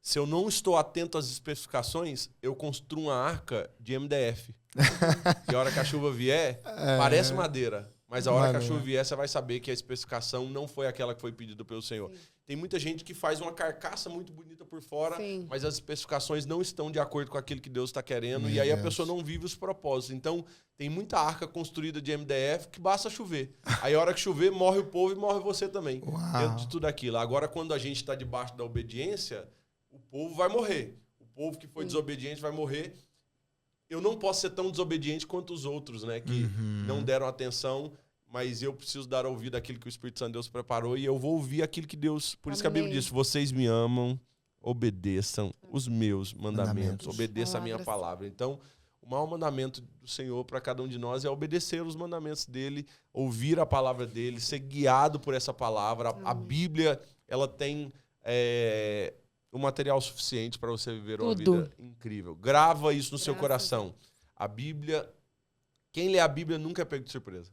[SPEAKER 3] se eu não estou atento às especificações, eu construo uma arca de MDF. E a hora que a chuva vier, parece madeira. Mas a hora que a chuva vier, você vai saber que a especificação não foi aquela que foi pedida pelo Senhor. Sim. Tem muita gente que faz uma carcaça muito bonita por fora, mas as especificações não estão de acordo com aquilo que Deus está querendo. E aí a pessoa não vive os propósitos. Então, tem muita arca construída de MDF que basta chover. Aí a hora que chover, morre o povo e morre você também. Dentro de tudo aquilo. Agora, quando a gente está debaixo da obediência, o povo vai morrer. O povo que foi desobediente vai morrer. Eu não posso ser tão desobediente quanto os outros, né? Que não deram atenção, mas eu preciso dar ouvido àquilo que o Espírito Santo de Deus preparou e eu vou ouvir aquilo que Deus... Por isso que a Bíblia diz, vocês me amam, obedeçam os meus mandamentos, obedeçam a minha palavra. Então, o maior mandamento do Senhor para cada um de nós é obedecer os mandamentos dele, ouvir a palavra dele, ser guiado por essa palavra. A Bíblia, ela tem o material suficiente para você viver uma vida incrível. Grava isso no seu coração. A Bíblia, quem lê a Bíblia nunca é pego de surpresa.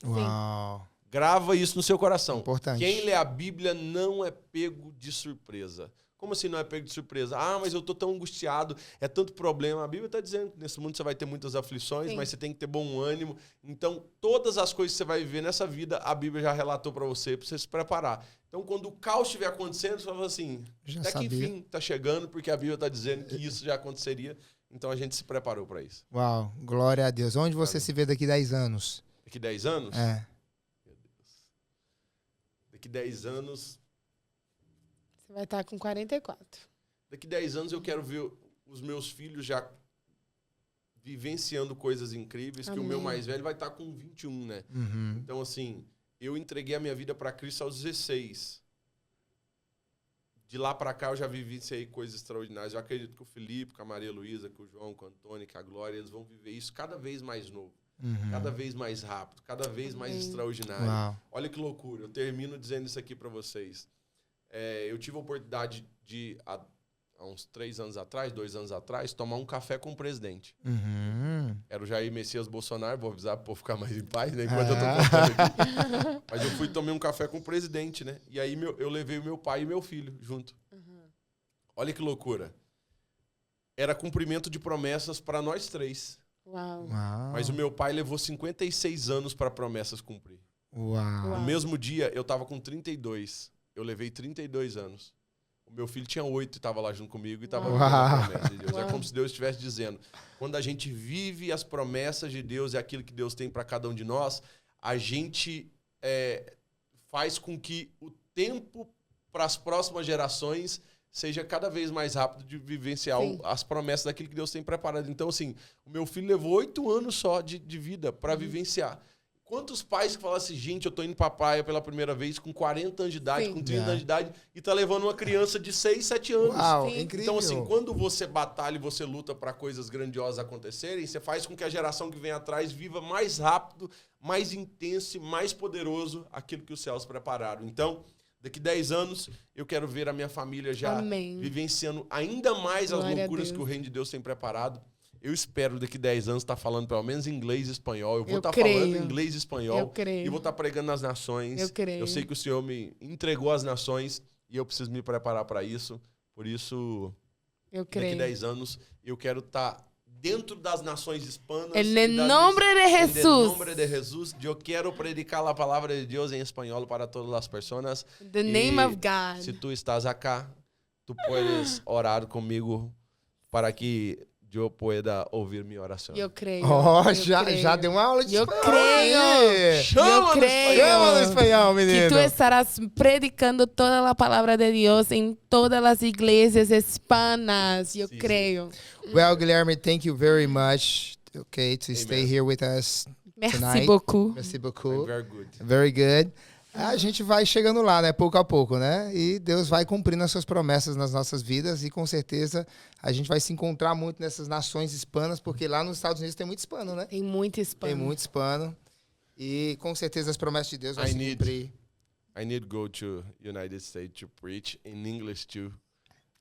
[SPEAKER 1] Uau.
[SPEAKER 3] Grava isso no seu coração.
[SPEAKER 1] Importante.
[SPEAKER 3] Quem lê a Bíblia não é pego de surpresa. Como assim não é pego de surpresa? Ah, mas eu tô tão angustiado, é tanto problema. A Bíblia está dizendo que nesse mundo você vai ter muitas aflições, mas você tem que ter bom ânimo. Então, todas as coisas que você vai viver nessa vida, a Bíblia já relatou para você se preparar. Então, quando o caos estiver acontecendo, você fala assim, até que enfim tá chegando, porque a Bíblia está dizendo que isso já aconteceria. Então, a gente se preparou para isso.
[SPEAKER 1] Uau, glória a Deus. Onde você se vê daqui 10 anos?
[SPEAKER 3] Daqui 10 anos?
[SPEAKER 1] É.
[SPEAKER 3] Meu Deus. Daqui 10 anos...
[SPEAKER 2] Você vai estar com 44.
[SPEAKER 3] Daqui 10 anos eu quero ver os meus filhos já vivenciando coisas incríveis, que o meu mais velho vai estar com 21, né?
[SPEAKER 1] Uhum.
[SPEAKER 3] Então, assim, eu entreguei a minha vida para Cristo aos 16. De lá para cá eu já vivenciei coisas extraordinárias. Eu acredito que o Felipe, com a Maria Luísa, com o João, com o Antônio, com a Glória, eles vão viver isso cada vez mais novo. Cada vez mais rápido, cada vez mais extraordinário.
[SPEAKER 1] Uau.
[SPEAKER 3] Olha que loucura. Eu termino dizendo isso aqui para vocês. Eu tive a oportunidade de, há uns 3 anos atrás, 2 anos atrás, tomar um café com o presidente. Era o Jair Messias Bolsonaro, vou avisar para o povo ficar mais em paz, né, enquanto eu tô contando aqui. Mas eu fui tomar um café com o presidente, né? E aí eu levei o meu pai e meu filho junto. Olha que loucura. Era cumprimento de promessas para nós 3.
[SPEAKER 2] Uau.
[SPEAKER 3] Mas o meu pai levou 56 anos para promessas cumprir.
[SPEAKER 1] Uau.
[SPEAKER 3] No mesmo dia, eu estava com 32. Eu levei 32 anos. O meu filho tinha 8 e estava lá junto comigo e estava vivendo a promessa de Deus. É como se Deus estivesse dizendo, quando a gente vive as promessas de Deus e aquilo que Deus tem para cada um de nós, a gente faz com que o tempo para as próximas gerações seja cada vez mais rápido de vivenciar as promessas daquilo que Deus tem preparado. Então, assim, o meu filho levou 8 anos só de vida para vivenciar. Quantos pais que falam assim, gente, eu tô indo pra praia pela primeira vez com 40 anos de idade, com 30 anos de idade, e tá levando uma criança de 6, 7 anos.
[SPEAKER 1] Uau, incrível.
[SPEAKER 3] Então, assim, quando você batalha e você luta para coisas grandiosas acontecerem, você faz com que a geração que vem atrás viva mais rápido, mais intenso e mais poderoso aquilo que os céus prepararam. Então, daqui 10 anos, eu quero ver a minha família já vivenciando ainda mais as loucuras que o reino de Deus tem preparado. Eu espero daqui 10 anos estar falando pelo menos inglês e espanhol. Eu vou estar falando inglês e espanhol. E vou estar pregando nas nações. Eu sei que o Senhor me entregou as nações e eu preciso me preparar para isso. Por isso, daqui 10 anos, eu quero estar dentro das nações hispanas.
[SPEAKER 2] En nombre de Jesús.
[SPEAKER 3] En nombre de Jesús. Eu quero predicar a palavra de Deus em espanhol para todas as pessoas.
[SPEAKER 2] The name of God.
[SPEAKER 3] Se tu estás acá, tu puedes orar comigo para que eu pueda ouvir minha oração.
[SPEAKER 2] Eu creio.
[SPEAKER 1] Já deu uma aula de espanhol.
[SPEAKER 2] Chama
[SPEAKER 1] no espanhol, menino.
[SPEAKER 2] Que tu estarás predicando toda a palavra de Deus em todas as igrejas hispanas. Eu creio.
[SPEAKER 1] Well, Guilherme, thank you very much. Okay, to stay here with us
[SPEAKER 2] Merci
[SPEAKER 1] tonight.
[SPEAKER 2] beaucoup.
[SPEAKER 1] Merci beaucoup.
[SPEAKER 3] Very good.
[SPEAKER 1] Very good. A gente vai chegando lá, né? Pouco a pouco, né? E Deus vai cumprindo as suas promessas nas nossas vidas e com certeza a gente vai se encontrar muito nessas nações hispanas, porque lá nos Estados Unidos tem muito hispano, né?
[SPEAKER 2] Tem muito hispano.
[SPEAKER 1] Tem muito hispano. E com certeza as promessas de Deus vão se cumprir.
[SPEAKER 3] I need to go to United States to preach in English too.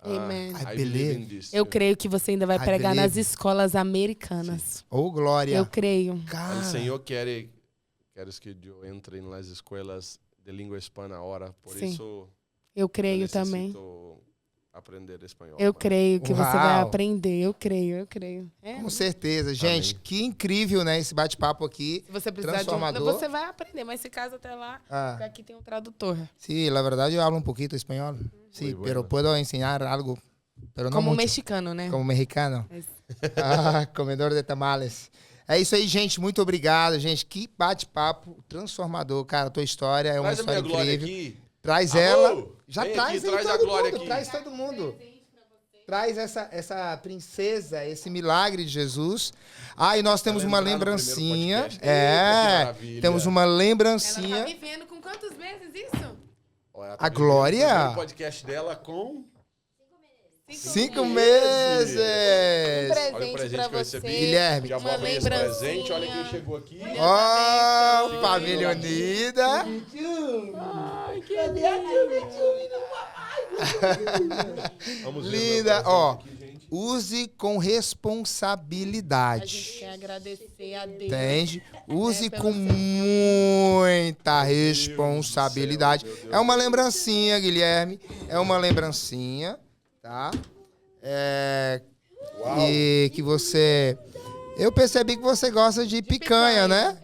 [SPEAKER 2] Amen.
[SPEAKER 1] I believe in
[SPEAKER 3] this.
[SPEAKER 2] Eu creio que você ainda vai pregar
[SPEAKER 1] believe.
[SPEAKER 2] nas escolas americanas.
[SPEAKER 1] Oh, glória.
[SPEAKER 2] Eu creio.
[SPEAKER 1] Cara.
[SPEAKER 3] O Senhor quer que eu entre nas escolas de língua hispana agora, por isso
[SPEAKER 2] eu creio também.
[SPEAKER 3] Aprender espanhol.
[SPEAKER 2] Eu creio que você vai aprender. Eu creio.
[SPEAKER 1] Com certeza. Gente, que incrível, né, esse bate-papo aqui.
[SPEAKER 2] Se você precisar
[SPEAKER 1] transformador.
[SPEAKER 2] você vai aprender, mas se caso até lá, aqui tem um tradutor.
[SPEAKER 1] Sí, la verdad yo hablo un poquito español. Sí,
[SPEAKER 3] bueno.
[SPEAKER 1] pero puedo enseñar algo. Pero no
[SPEAKER 2] Como
[SPEAKER 1] mucho.
[SPEAKER 2] mexicano, né?
[SPEAKER 1] Como mexicano.
[SPEAKER 2] Mas-
[SPEAKER 1] Comedor de tamales. É isso aí, gente. Muito obrigado, gente. Que bate-papo transformador, cara. Tua história é uma
[SPEAKER 3] Traz a minha
[SPEAKER 1] história
[SPEAKER 3] Glória
[SPEAKER 1] incrível.
[SPEAKER 3] aqui.
[SPEAKER 1] Traz
[SPEAKER 3] Amor,
[SPEAKER 1] ela. Já
[SPEAKER 3] vem
[SPEAKER 1] traz
[SPEAKER 3] aqui,
[SPEAKER 1] aí
[SPEAKER 3] traz a
[SPEAKER 1] todo
[SPEAKER 3] Glória
[SPEAKER 1] mundo.
[SPEAKER 3] aqui.
[SPEAKER 1] Traz todo mundo. Traz essa princesa, esse milagre de Jesus. E nós temos uma
[SPEAKER 3] lembrar no primeiro
[SPEAKER 1] lembrancinha.
[SPEAKER 3] podcast. Eita, que maravilha.
[SPEAKER 1] Temos uma
[SPEAKER 2] Ela tá
[SPEAKER 1] lembrancinha.
[SPEAKER 2] vivendo com quantos meses isso?
[SPEAKER 3] Olha,
[SPEAKER 1] A
[SPEAKER 3] vivendo
[SPEAKER 1] Glória?
[SPEAKER 3] o primeiro podcast dela com
[SPEAKER 1] 5
[SPEAKER 2] Um
[SPEAKER 1] meses!
[SPEAKER 3] Olha o
[SPEAKER 2] presente
[SPEAKER 3] presente
[SPEAKER 2] pra
[SPEAKER 3] que eu
[SPEAKER 2] você.
[SPEAKER 3] recebi.
[SPEAKER 1] Guilherme.
[SPEAKER 3] Já vou
[SPEAKER 2] Uma
[SPEAKER 3] abrir esse
[SPEAKER 2] lembrancinha.
[SPEAKER 3] presente. Olha quem chegou aqui.
[SPEAKER 1] Ó, família unida.
[SPEAKER 3] Vamos ver
[SPEAKER 1] Linda,
[SPEAKER 3] meu presente
[SPEAKER 1] ó.
[SPEAKER 3] aqui, gente.
[SPEAKER 1] Use com
[SPEAKER 2] A gente
[SPEAKER 1] responsabilidade.
[SPEAKER 2] quer agradecer a Deus.
[SPEAKER 1] Entende? Use
[SPEAKER 2] pelo
[SPEAKER 1] com
[SPEAKER 2] seu-
[SPEAKER 1] muita
[SPEAKER 3] Meu Deus
[SPEAKER 1] responsabilidade.
[SPEAKER 3] do céu, meu Deus
[SPEAKER 1] É uma
[SPEAKER 3] do céu.
[SPEAKER 1] lembrancinha, Guilherme. É uma lembrancinha, tá?
[SPEAKER 3] Uau.
[SPEAKER 1] E que você... Eu percebi que você gosta de picanha, né?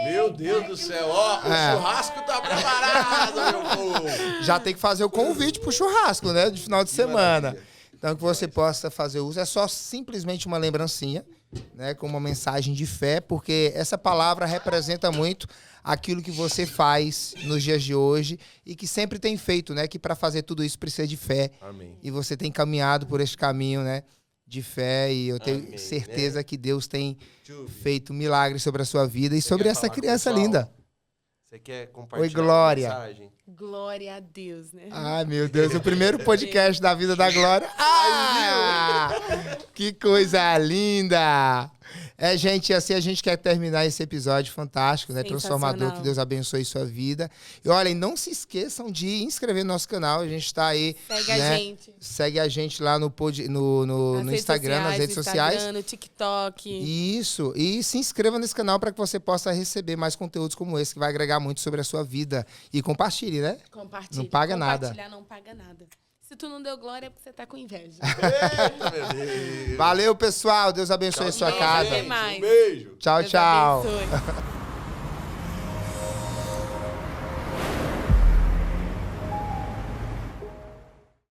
[SPEAKER 3] Meu Deus do céu. Ó, o churrasco tá preparado, meu povo.
[SPEAKER 1] Já tem que fazer o convite pro churrasco, né? De final de semana.
[SPEAKER 3] maravilha.
[SPEAKER 1] Então, que você possa fazer uso. É só simplesmente uma lembrancinha, né? Com uma mensagem de fé, porque essa palavra representa muito aquilo que você faz nos dias de hoje e que sempre tem feito, né? Que para fazer tudo isso precisa de fé.
[SPEAKER 3] Amém.
[SPEAKER 1] E você tem caminhado por este caminho, né? De fé. E eu tenho
[SPEAKER 3] Amém,
[SPEAKER 1] certeza que Deus tem
[SPEAKER 3] Tchau.
[SPEAKER 1] feito milagres sobre a sua vida e
[SPEAKER 4] Você
[SPEAKER 1] sobre
[SPEAKER 4] quer
[SPEAKER 1] essa
[SPEAKER 4] falar com o
[SPEAKER 1] criança
[SPEAKER 4] pessoal?
[SPEAKER 1] linda.
[SPEAKER 4] Você quer compartilhar
[SPEAKER 1] Glória.
[SPEAKER 4] uma mensagem?
[SPEAKER 2] Glória a Deus, né?
[SPEAKER 1] Ai, meu Deus, o primeiro podcast da vida da Glória. Ah, que coisa linda! Gente, assim a gente quer terminar esse episódio fantástico, né? Transformador,
[SPEAKER 2] Sensacional.
[SPEAKER 1] que Deus abençoe sua vida. E olhem, não se esqueçam de inscrever no nosso canal, a gente tá aí.
[SPEAKER 2] Segue
[SPEAKER 1] né?
[SPEAKER 2] a gente.
[SPEAKER 1] Segue a gente lá no
[SPEAKER 2] Nas redes
[SPEAKER 1] Instagram, nas redes sociais.
[SPEAKER 2] Instagram, no TikTok.
[SPEAKER 1] Isso, e se inscreva nesse canal para que você possa receber mais conteúdos como esse, que vai agregar muito sobre a sua vida. E compartilhe, né?
[SPEAKER 2] Compartilha.
[SPEAKER 1] Não paga nada.
[SPEAKER 2] Compartilhar não paga nada. Se tu não deu glória é porque você tá com inveja.
[SPEAKER 4] Eita, meu Deus.
[SPEAKER 1] Valeu, pessoal. Deus abençoe a sua
[SPEAKER 4] tchau,
[SPEAKER 1] casa.
[SPEAKER 2] Até mais.
[SPEAKER 3] Um beijo.
[SPEAKER 1] Tchau,
[SPEAKER 2] Deus
[SPEAKER 1] tchau.
[SPEAKER 2] abençoe.